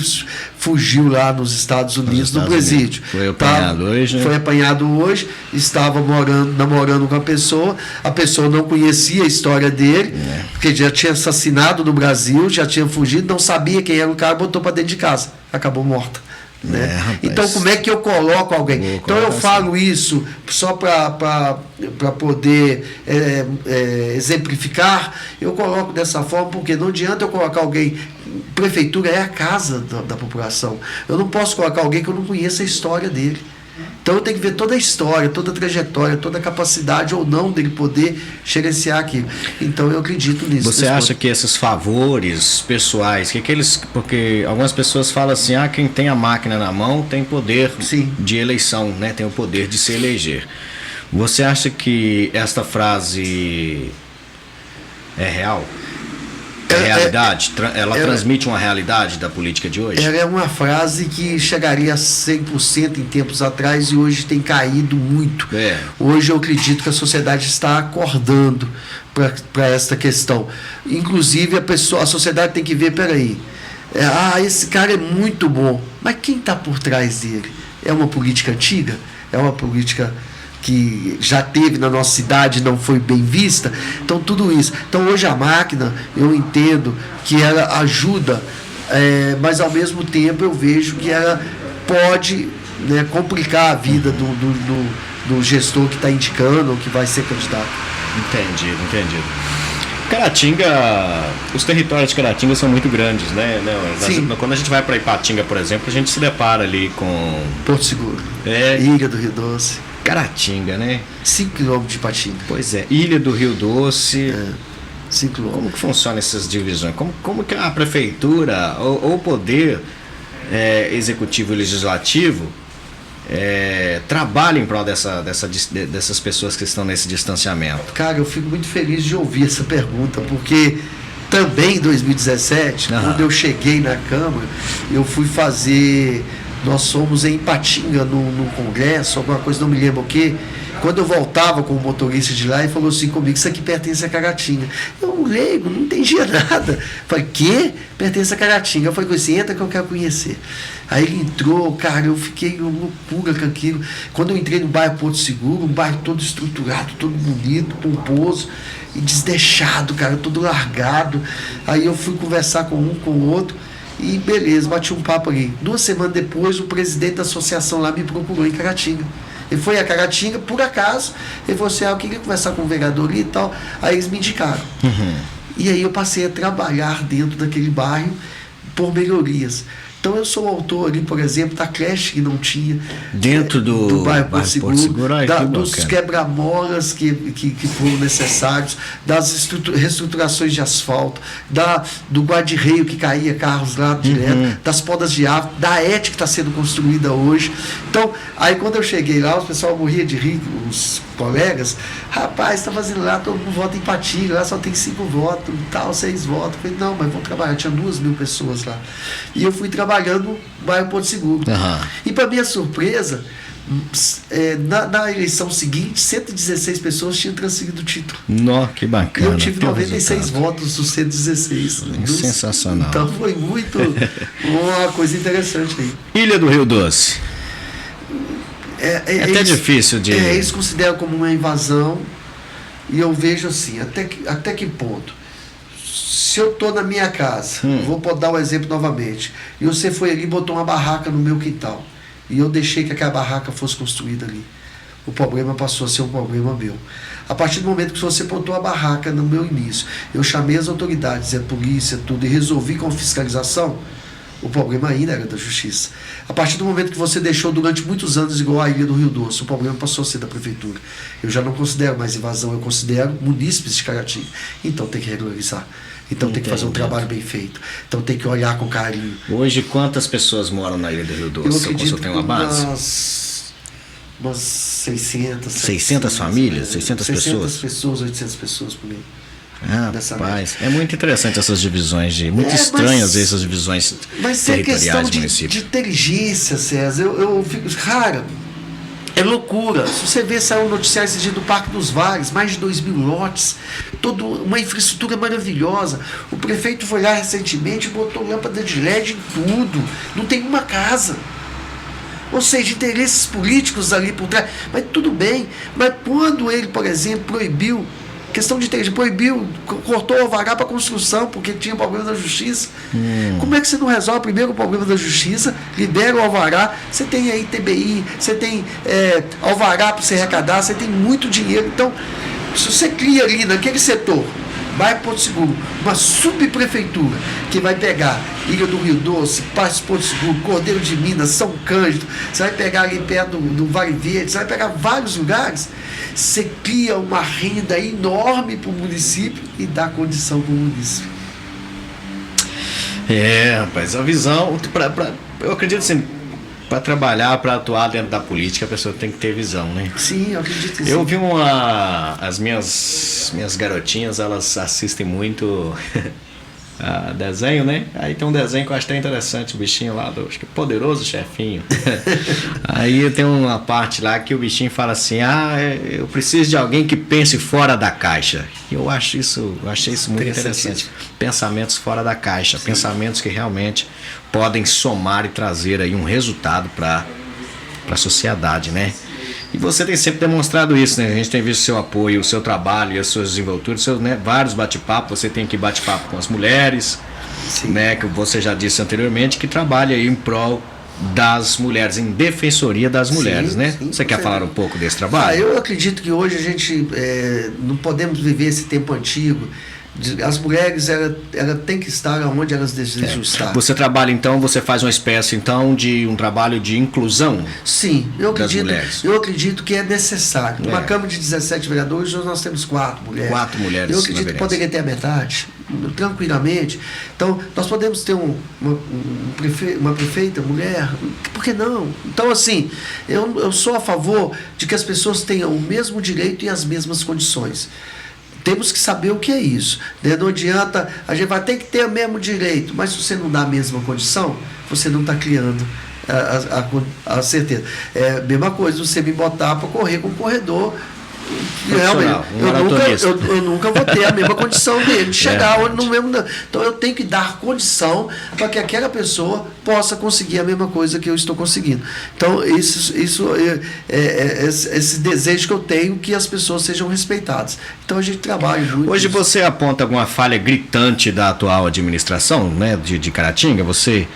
[SPEAKER 2] fugiu lá nos Estados Unidos, no presídio.
[SPEAKER 1] Foi apanhado hoje, né?
[SPEAKER 2] Foi apanhado hoje, estava namorando com a pessoa não conhecia a história dele, porque já tinha assassinado no Brasil, já tinha fugido, não sabia quem era o cara, botou para dentro de casa, acabou morta. Né? Então, como é que eu coloco alguém? Então, eu falo isso só para poder exemplificar. Eu coloco dessa forma, porque não adianta eu colocar alguém. Prefeitura é a casa da população. Eu não posso colocar alguém que eu não conheça a história dele. Então eu tenho que ver toda a história, toda a trajetória, toda a capacidade ou não dele poder gerenciar aquilo. Então eu acredito nisso.
[SPEAKER 1] Você acha que esses favores pessoais, porque algumas pessoas falam assim, quem tem a máquina na mão tem poder de eleição, né? Tem o poder de se eleger. Você acha que esta frase é real? Realidade? Ela transmite uma realidade da política de hoje?
[SPEAKER 2] Ela é uma frase que chegaria a 100% em tempos atrás e hoje tem caído muito. Hoje eu acredito que a sociedade está acordando para esta questão. Inclusive a sociedade tem que ver, peraí, esse cara é muito bom, mas quem está por trás dele? É uma política antiga? É uma política que já teve na nossa cidade, não foi bem vista? Então tudo isso. Então hoje a máquina, eu entendo que ela ajuda, mas ao mesmo tempo eu vejo que ela pode, né, complicar a vida do gestor que está indicando ou que vai ser candidato.
[SPEAKER 1] Entendido. Caratinga, os territórios de Caratinga são muito grandes, né? Quando a gente vai para Ipatinga, por exemplo, a gente se depara ali com
[SPEAKER 2] Porto Seguro, Ilha do Rio Doce,
[SPEAKER 1] Caratinga, né?
[SPEAKER 2] 5 quilômetros de Ipatinga.
[SPEAKER 1] Pois é, Ilha do Rio Doce.
[SPEAKER 2] 5 quilômetros.
[SPEAKER 1] Como que funciona essas divisões? Como que a prefeitura ou o poder executivo e legislativo trabalha em prol dessas pessoas que estão nesse distanciamento?
[SPEAKER 2] Cara, eu fico muito feliz de ouvir essa pergunta, porque também em 2017, quando eu cheguei na Câmara, eu fui fazer... Nós fomos em Ipatinga no congresso, alguma coisa, não me lembro o quê. Quando eu voltava com o motorista de lá, ele falou assim comigo: isso aqui pertence a Caratinga. Eu leigo, não entendia nada. Falei: quê? Pertence a Caratinga. Eu falei assim: entra que eu quero conhecer. Aí ele entrou, cara, eu fiquei loucura com aquilo. Quando eu entrei no bairro Porto Seguro, um bairro todo estruturado, todo bonito, pomposo e desdeixado, cara, todo largado. Aí eu fui conversar com um, com o outro e beleza, bati um papo ali. 2 semanas depois, o presidente da associação lá me procurou em Caratinga. Ele foi a Caratinga, por acaso, ele falou assim, eu queria conversar com o vereador ali e tal. Aí eles me indicaram. E aí eu passei a trabalhar dentro daquele bairro por melhorias. Então eu sou autor ali, por exemplo, da creche que não tinha
[SPEAKER 1] dentro do
[SPEAKER 2] bairro Porto Seguro, dos quebra-molas que foram necessários, das reestruturações de asfalto, do guarda-reio que caía carros lá direto, das podas de árvore, da ET que está sendo construída hoje. Então, aí quando eu cheguei lá, o pessoal morria de rir, os colegas, rapaz, está fazendo lá, todo mundo vota em Patinga, lá só tem 5 votos, tal, 6 votos. Eu falei, não, mas vamos trabalhar, tinha 2.000 pessoas lá. E eu fui trabalhando no bairro Porto Seguro. E para minha surpresa, na eleição seguinte, 116 pessoas tinham transferido o título.
[SPEAKER 1] Nó, que bacana.
[SPEAKER 2] E eu tive 96 votos dos 116.
[SPEAKER 1] Sensacional.
[SPEAKER 2] Então foi muito uma coisa interessante aí.
[SPEAKER 1] Ilha do Rio Doce. É até difícil de...
[SPEAKER 2] Eles consideram como uma invasão, e eu vejo assim, até que ponto? Se eu estou na minha casa, vou dar um exemplo novamente, e você foi ali e botou uma barraca no meu quintal, e eu deixei que aquela barraca fosse construída ali, o problema passou a ser um problema meu. A partir do momento que você botou a barraca no meu início, eu chamei as autoridades, a polícia, tudo, e resolvi com a fiscalização, o problema ainda era da justiça. A partir do momento que você deixou durante muitos anos igual a Ilha do Rio Doce, o problema passou a ser da prefeitura. Eu já não considero mais invasão, eu considero munícipes de Caratinga. Então tem que regularizar. Então tem que fazer um trabalho bem feito. Então tem que olhar com carinho.
[SPEAKER 1] Hoje, quantas pessoas moram na Ilha do Rio Doce?
[SPEAKER 2] Eu acredito
[SPEAKER 1] que tem uma base?
[SPEAKER 2] Umas 600.
[SPEAKER 1] 600 famílias? 600 pessoas?
[SPEAKER 2] 600 pessoas, 800 pessoas por aí.
[SPEAKER 1] Rapaz, é muito interessante essas divisões, muito estranhas essas divisões territoriais do município.
[SPEAKER 2] De inteligência, César, eu fico, cara, é loucura. Se você vê, saiu um noticiário esse dia do Parque dos Vales, mais de 2.000 lotes, toda uma infraestrutura maravilhosa. O prefeito foi lá recentemente e botou lâmpada de LED em tudo, não tem uma casa. Ou seja, interesses políticos ali por trás, mas tudo bem, mas quando ele, por exemplo, proibiu, questão de interesse, proibiu, cortou o alvará para construção porque tinha problema da justiça. Como é que você não resolve primeiro o problema da justiça, libera o alvará, você tem aí TBI, você tem alvará para você arrecadar, você tem muito dinheiro. Então, se você cria ali naquele setor, bairro Porto Seguro, uma subprefeitura que vai pegar Ilha do Rio Doce, Porto Seguro, Cordeiro de Minas, São Cândido, você vai pegar ali perto do Vale Verde, você vai pegar vários lugares, você cria uma renda enorme para o município e dá condição para o município.
[SPEAKER 1] Rapaz, a visão, eu acredito assim, para trabalhar, para atuar dentro da política, a pessoa tem que ter visão, né?
[SPEAKER 2] Sim, eu acredito que sim.
[SPEAKER 1] Eu vi as minhas garotinhas, elas assistem muito desenho, né? Aí tem um desenho que eu acho até interessante, o bichinho lá acho que é Poderoso Chefinho. Aí tem uma parte lá que o bichinho fala assim, eu preciso de alguém que pense fora da caixa. E eu achei isso muito interessante. Pensamentos fora da caixa, sim. Pensamentos que realmente podem somar e trazer aí um resultado para a sociedade, né? E você tem sempre demonstrado isso, né? A gente tem visto o seu apoio, o seu trabalho e as suas desenvolturas, vários bate-papos. Você tem que bate-papo com as mulheres, sim, né? Que você já disse anteriormente, que trabalha aí em prol das mulheres, em defensoria das mulheres, sim, né? Sim, você quer falar um pouco desse trabalho?
[SPEAKER 2] Eu acredito que hoje a gente não podemos viver esse tempo antigo. As mulheres, ela tem que estar onde elas desejam estar.
[SPEAKER 1] Você trabalha então, você faz uma espécie então de um trabalho de inclusão?
[SPEAKER 2] Sim, eu acredito que é necessário. Numa Câmara de 17 vereadores, hoje nós temos 4 mulheres.
[SPEAKER 1] 4 mulheres.
[SPEAKER 2] Eu acredito que poderia ter a metade, tranquilamente. Então, nós podemos ter uma prefeita mulher, por que não? Então, assim, eu sou a favor de que as pessoas tenham o mesmo direito e as mesmas condições. Temos que saber o que é isso. Não adianta, a gente vai ter que ter o mesmo direito, mas se você não dá a mesma condição, você não está criando a certeza. É a mesma coisa você me botar para correr com o corredor Eu nunca vou ter a mesma condição dele, de chegar no mesmo. Então eu tenho que dar condição para que aquela pessoa possa conseguir a mesma coisa que eu estou conseguindo. Então, esse desejo que eu tenho que as pessoas sejam respeitadas. Então a gente trabalha junto.
[SPEAKER 1] Hoje você aponta alguma falha gritante da atual administração, né, de Caratinga? Você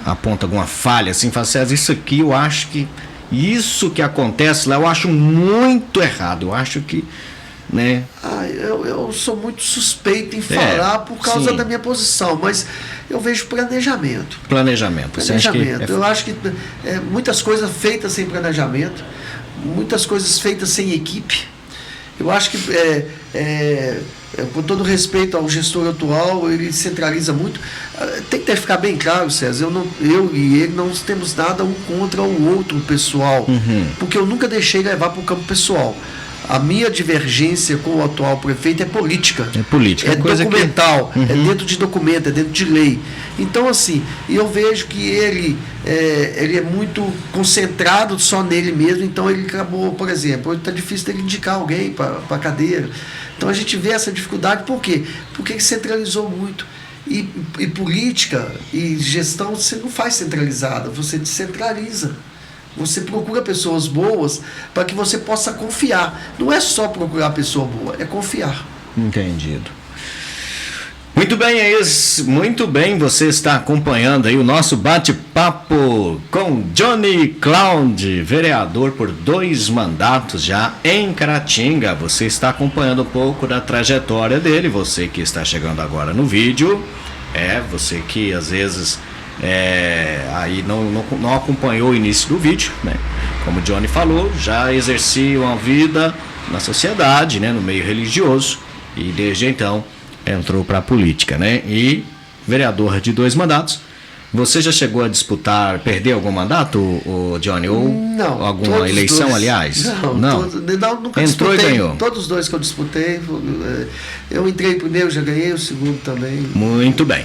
[SPEAKER 1] aponta alguma falha assim, fala assim, isso aqui eu acho que. Isso que acontece lá eu acho muito errado. Eu acho que, né?
[SPEAKER 2] Eu sou muito suspeito em falar por causa da minha posição, mas eu vejo planejamento.
[SPEAKER 1] Planejamento.
[SPEAKER 2] Eu acho que muitas coisas feitas sem planejamento, muitas coisas feitas sem equipe. Eu acho que, com todo respeito ao gestor atual, ele centraliza muito. Tem que ficar bem claro, César, eu e ele não temos nada um contra o outro pessoal, porque eu nunca deixei levar para o campo pessoal. A minha divergência com o atual prefeito é política. É documental, é dentro de documento, é dentro de lei. Então, assim, eu vejo que ele é muito concentrado só nele mesmo, então ele acabou, por exemplo, está difícil dele indicar alguém para a cadeira. Então a gente vê essa dificuldade, por quê? Porque ele centralizou muito. E política e gestão você não faz centralizada, você descentraliza. Você procura pessoas boas para que você possa confiar. Não é só procurar pessoa boa, é confiar.
[SPEAKER 1] Entendido. Muito bem, muito bem, você está acompanhando aí o nosso bate-papo com Johnny Cloud, vereador por 2 mandatos já em Caratinga. Você está acompanhando um pouco da trajetória dele, você que está chegando agora no vídeo, você que às vezes aí não acompanhou o início do vídeo, né? Como o Johnny falou, já exercia uma vida na sociedade, né? No meio religioso, e desde então entrou para a política, né? E vereador de 2 mandatos. Você já chegou a disputar, perder algum mandato, Johnny? Ou
[SPEAKER 2] não,
[SPEAKER 1] alguma eleição,
[SPEAKER 2] 2.
[SPEAKER 1] Aliás?
[SPEAKER 2] Não, nunca
[SPEAKER 1] entrou
[SPEAKER 2] disputei.
[SPEAKER 1] E ganhou.
[SPEAKER 2] Todos os 2 que eu disputei, eu entrei primeiro, já ganhei, o segundo também.
[SPEAKER 1] Muito bem.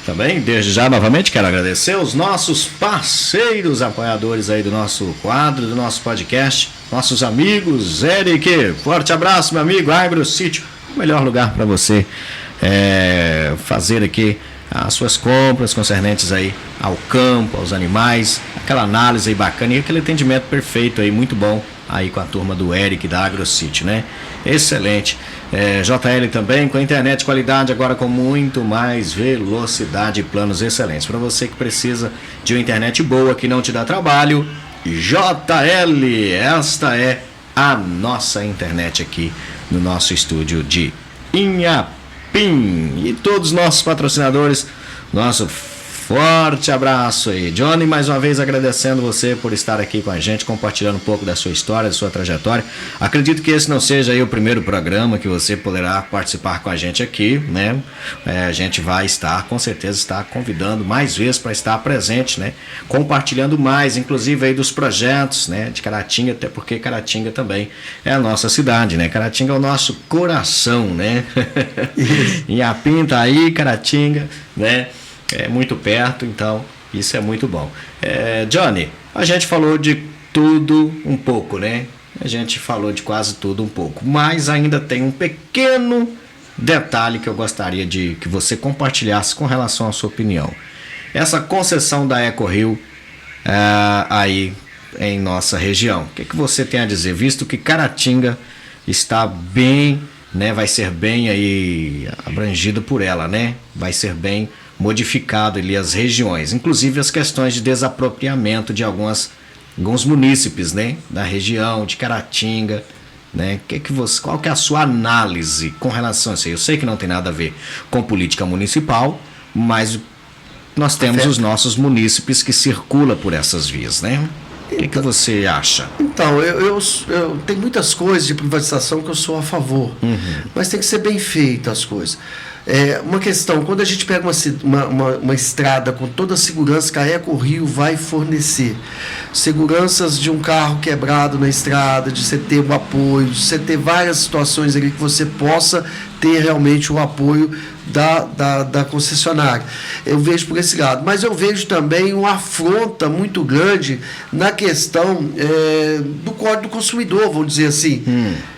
[SPEAKER 1] Também, desde já, novamente, quero agradecer os nossos parceiros, apoiadores aí do nosso quadro, do nosso podcast, nossos amigos. Eric, forte abraço, meu amigo. AgroSítio, o melhor lugar para você fazer aqui as suas compras concernentes aí ao campo, aos animais, aquela análise aí bacana e aquele atendimento perfeito aí, muito bom aí com a turma do Eric da AgroSítio, né? Excelente. JL também com a internet de qualidade, agora com muito mais velocidade e planos excelentes. Para você que precisa de uma internet boa que não te dá trabalho, JL, esta é a nossa internet aqui no nosso estúdio de Inhapim. E todos os nossos patrocinadores, nosso forte abraço aí. Johnny, mais uma vez agradecendo você por estar aqui com a gente, compartilhando um pouco da sua história, da sua trajetória. Acredito que esse não seja aí o primeiro programa que você poderá participar com a gente aqui, né? A gente vai com certeza estar convidando mais vezes para estar presente, né? Compartilhando mais, inclusive aí dos projetos, né? De Caratinga, até porque Caratinga também é a nossa cidade, né? Caratinga é o nosso coração, né? Inhapim tá aí, Caratinga, né? É muito perto, então isso é muito bom. Johnny, a gente falou de tudo um pouco, né? A gente falou de quase tudo um pouco, mas ainda tem um pequeno detalhe que eu gostaria de que você compartilhasse com relação à sua opinião. Essa concessão da EcoRio aí em nossa região. O que você tem a dizer, visto que Caratinga está bem, né? Vai ser bem aí abrangido por ela, né? Vai ser bem modificado ali as regiões, inclusive as questões de desapropriamento de alguns munícipes, né, da região de Caratinga, né? Qual que é a sua análise com relação a isso? Eu sei que não tem nada a ver com política municipal, mas nós temos os nossos munícipes que circulam por essas vias, né? O que você acha?
[SPEAKER 2] Então, eu tem muitas coisas de privatização que eu sou a favor, mas tem que ser bem feito as coisas. Uma questão, quando a gente pega uma estrada com toda a segurança que a Ecorio vai fornecer, seguranças de um carro quebrado na estrada, de você ter o apoio, de você ter várias situações ali que você possa ter realmente o apoio da concessionária. Eu vejo por esse lado, mas eu vejo também uma afronta muito grande na questão do Código do Consumidor, vamos dizer assim.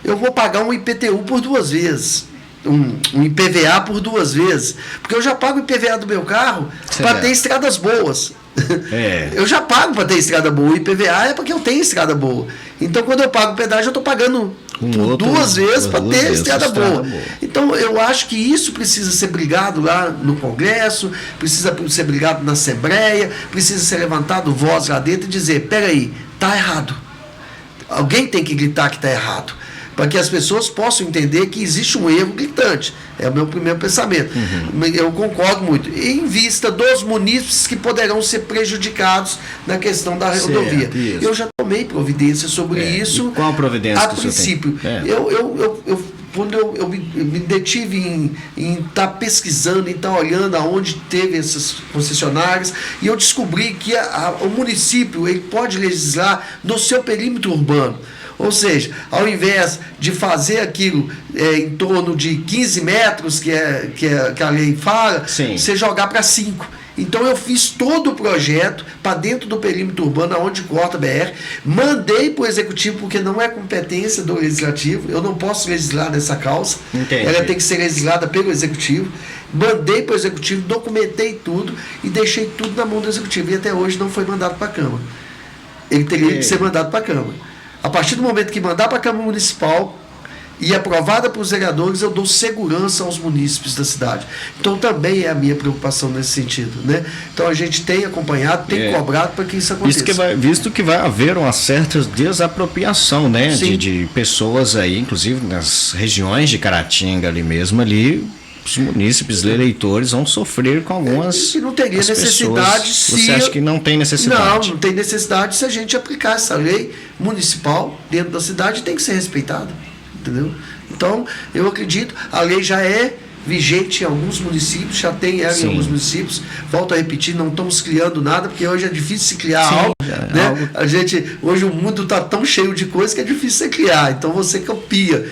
[SPEAKER 2] Eu vou pagar um IPTU por 2 vezes. Um IPVA por 2 vezes, porque eu já pago o IPVA do meu carro para ter estradas boas. Eu já pago para ter estrada boa. O IPVA é porque eu tenho estrada boa. Então, quando eu pago o pedágio, eu estou pagando 2 vezes para ter estrada boa. Então, eu acho que isso precisa ser brigado lá no Congresso, precisa ser brigado na Assembleia, precisa ser levantado voz lá dentro e dizer: peraí, está errado. Alguém tem que gritar que está errado, para que as pessoas possam entender que existe um erro gritante. É o meu primeiro pensamento. Eu concordo muito. Em vista dos munícipes que poderão ser prejudicados na questão da rodovia. Eu já tomei providência sobre isso.
[SPEAKER 1] E qual providência?
[SPEAKER 2] A princípio, quando eu me detive em estar pesquisando, em estar olhando aonde teve essas concessionárias, e eu descobri que o município ele pode legislar no seu perímetro urbano. Ou seja, ao invés de fazer aquilo em torno de 15 metros, que a lei fala, você jogar para 5. Então eu fiz todo o projeto para dentro do perímetro urbano, onde corta a BR, mandei para o Executivo, porque não é competência do Legislativo, eu não posso legislar nessa causa.
[SPEAKER 1] Entendi.
[SPEAKER 2] Ela tem que ser legislada pelo Executivo. Mandei para o Executivo, documentei tudo e deixei tudo na mão do Executivo. E até hoje não foi mandado para a Câmara. Ele teria que ser mandado para a Câmara. A partir do momento que mandar para a Câmara Municipal e aprovada para os vereadores, eu dou segurança aos munícipes da cidade. Então também é a minha preocupação nesse sentido, né? Então a gente tem acompanhado, tem cobrado para que isso aconteça.
[SPEAKER 1] Visto que vai haver uma certa desapropriação, né? De pessoas aí, inclusive nas regiões de Caratinga ali mesmo, ali os munícipes, eleitores vão sofrer com algumas.
[SPEAKER 2] E não teria necessidade se.
[SPEAKER 1] Você acha que não tem necessidade?
[SPEAKER 2] Não tem necessidade se a gente aplicar essa lei municipal dentro da cidade, tem que ser respeitada. Entendeu? Então, eu acredito, a lei já é vigente em alguns municípios, já tem ela em alguns municípios. Volto a repetir, não estamos criando nada, porque hoje é difícil se criar algo. Né? Hoje o mundo está tão cheio de coisas que é difícil você criar. Então você copia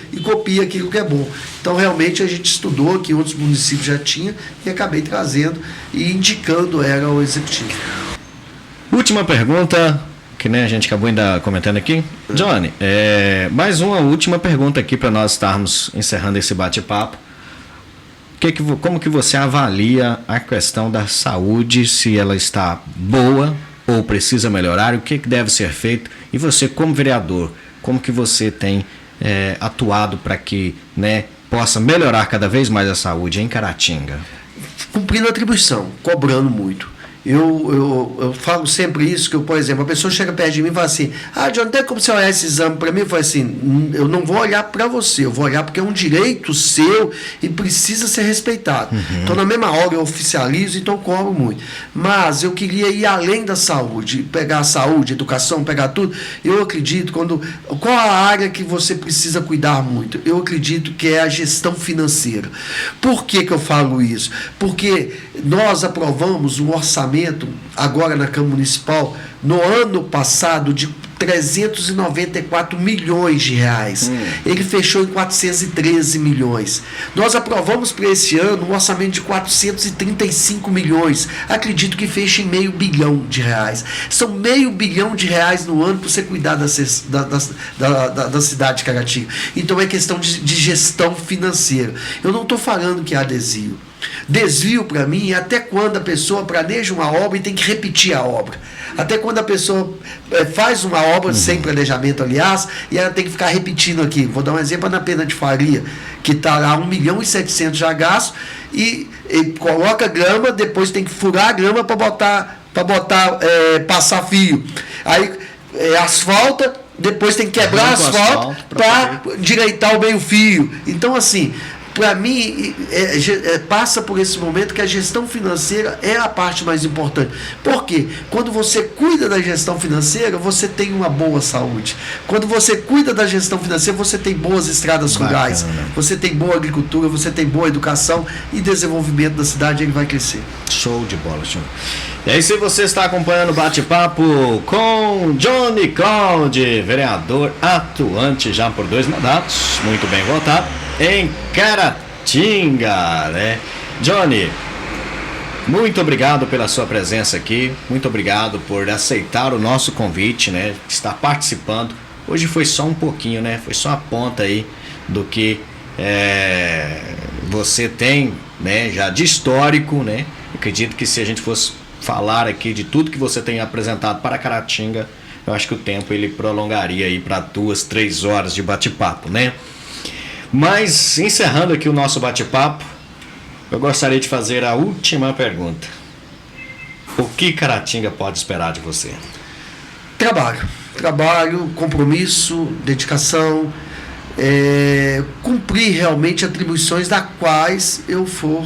[SPEAKER 2] aquilo que é bom. Então realmente a gente estudou que outros municípios já tinham e acabei trazendo e indicando ela ao Executivo.
[SPEAKER 1] Última pergunta, que a gente acabou ainda comentando aqui. Johnny, mais uma última pergunta aqui para nós estarmos encerrando esse bate-papo. Como que você avalia a questão da saúde, se ela está boa ou precisa melhorar, o que deve ser feito? E você, como vereador, como que você tem atuado para que possa melhorar cada vez mais a saúde em Caratinga?
[SPEAKER 2] Cumprindo a atribuição, cobrando muito. Eu falo sempre isso, que por exemplo, a pessoa chega perto de mim e fala assim: John, tem como você olhar esse exame para mim? Eu falo assim: eu não vou olhar para você, eu vou olhar porque é um direito seu e precisa ser respeitado. Então, na mesma hora eu oficializo, então cobro muito. Mas eu queria ir além da saúde, pegar a saúde, educação, pegar tudo. Eu acredito, qual a área que você precisa cuidar muito? Eu acredito que é a gestão financeira. Por que eu falo isso? Porque nós aprovamos um orçamento agora na Câmara Municipal no ano passado de 394 milhões de reais. Ele fechou em 413 milhões. Nós aprovamos para esse ano um orçamento de 435 milhões. Acredito que feche em R$500 milhão. São R$500 milhão no ano para você cuidar da cidade de Caratinga. Então é questão de gestão financeira. Eu não estou falando que há desvio. Desvio, para mim, é até quando a pessoa planeja uma obra e tem que repetir a obra. Até quando a pessoa faz uma obra sem planejamento, aliás, e ela tem que ficar repetindo aqui. Vou dar um exemplo na Pena de Faria, que está lá 1.700.000 já gasto, e coloca grama, depois tem que furar a grama para passar fio. Aí asfalta, depois tem que quebrar asfalto para direitar o meio-fio. Então, assim, para mim, passa por esse momento que a gestão financeira é a parte mais importante. Por quê? Quando você cuida da gestão financeira, você tem uma boa saúde. Quando você cuida da gestão financeira, você tem boas estradas rurais, você tem boa agricultura, você tem boa educação e desenvolvimento da cidade, ele vai crescer.
[SPEAKER 1] Show de bola, show. E aí, se você está acompanhando o bate-papo com Johnny Cláudio, vereador atuante já por 2 mandatos, muito bem votado, em Caratinga, né? Johnny, muito obrigado pela sua presença aqui, muito obrigado por aceitar o nosso convite, né? Estar participando. Hoje foi só um pouquinho, né? Foi só a ponta aí do que você tem, né? Já de histórico, né? Acredito que se a gente fosse falar aqui de tudo que você tem apresentado para Caratinga, eu acho que o tempo ele prolongaria aí para 2, 3 horas de bate-papo, né? Mas encerrando aqui o nosso bate-papo, eu gostaria de fazer a última pergunta. O que Caratinga pode esperar de você? Trabalho, compromisso, dedicação, cumprir realmente atribuições das quais eu for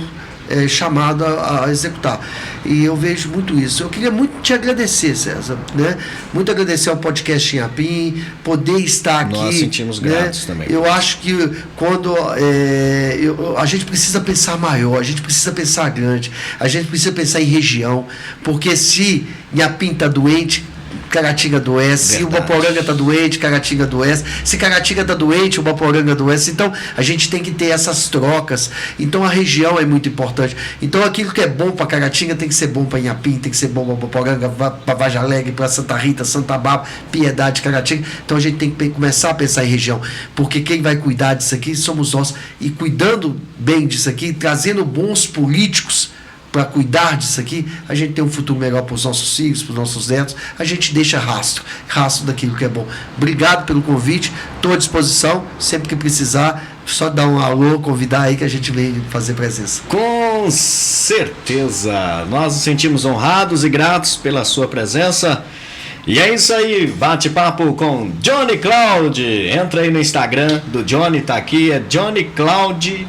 [SPEAKER 1] chamado a executar. E eu vejo muito isso. Eu queria muito te agradecer, César, né? Muito agradecer ao podcast Inhapim, poder estar aqui. Nós sentimos gratos, né? Também. Eu acho que quando a gente precisa pensar maior, a gente precisa pensar grande, a gente precisa pensar em região, porque se Inhapim está doente, Caratinga adoece, se o Ubaporanga está doente, Caratinga adoece, se Caratinga está doente, o Ubaporanga adoece. Então a gente tem que ter essas trocas. Então a região é muito importante. Então aquilo que é bom para Caratinga tem que ser bom para Inhapim, tem que ser bom para Ubaporanga, para Vargem Alegre, para Santa Rita, Santa Bárbara, Piedade, Caratinga. Então a gente tem que começar a pensar em região, porque quem vai cuidar disso aqui somos nós. E cuidando bem disso aqui, trazendo bons políticos para cuidar disso aqui, a gente tem um futuro melhor para os nossos filhos, para os nossos netos. A gente deixa rastro daquilo que é bom. Obrigado pelo convite, estou à disposição, sempre que precisar, só dar um alô, convidar aí que a gente vem fazer presença. Com certeza, nós nos sentimos honrados e gratos pela sua presença. E é isso aí, bate-papo com Johnny Cláudio. Entra aí no Instagram do Johnny, tá aqui, é Johnny Cláudio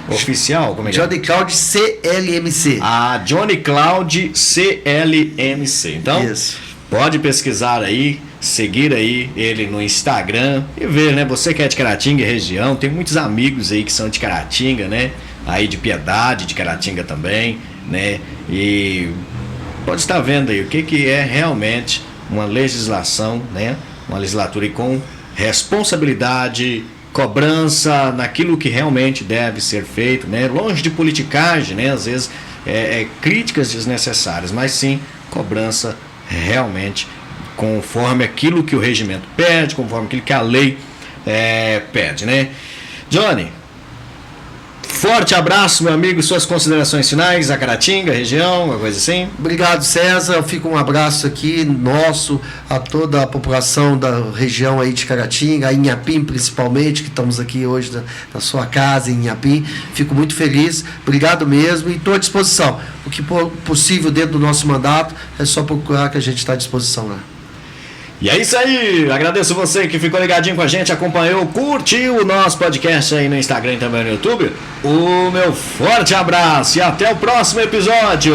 [SPEAKER 1] Oficial, como é que
[SPEAKER 2] Johnny Cláudio CLMC.
[SPEAKER 1] Johnny Cláudio CLMC. Então, isso. Pode pesquisar aí, seguir aí ele no Instagram e ver, né? Você que é de Caratinga e região, tem muitos amigos aí que são de Caratinga, né? Aí de Piedade, de Caratinga também, né? E pode estar vendo aí o que é realmente uma legislação, né? Uma legislatura com responsabilidade, cobrança naquilo que realmente deve ser feito, né? Longe de politicagem, né? Às vezes críticas desnecessárias, mas sim cobrança realmente conforme aquilo que o regimento pede, conforme aquilo que a lei pede, né? Johnny, forte abraço, meu amigo, suas considerações finais, a Caratinga, a região, uma coisa assim. Obrigado, César, fica um abraço aqui nosso, a toda a população da região aí de Caratinga, a Inhapim principalmente, que estamos aqui hoje na sua casa em Inhapim. Fico muito feliz, obrigado mesmo e estou à disposição. O que for possível dentro do nosso mandato, é só procurar que a gente está à disposição lá. E é isso aí, agradeço você que ficou ligadinho com a gente, acompanhou, curtiu o nosso podcast aí no Instagram e também no YouTube. O meu forte abraço e até o próximo episódio.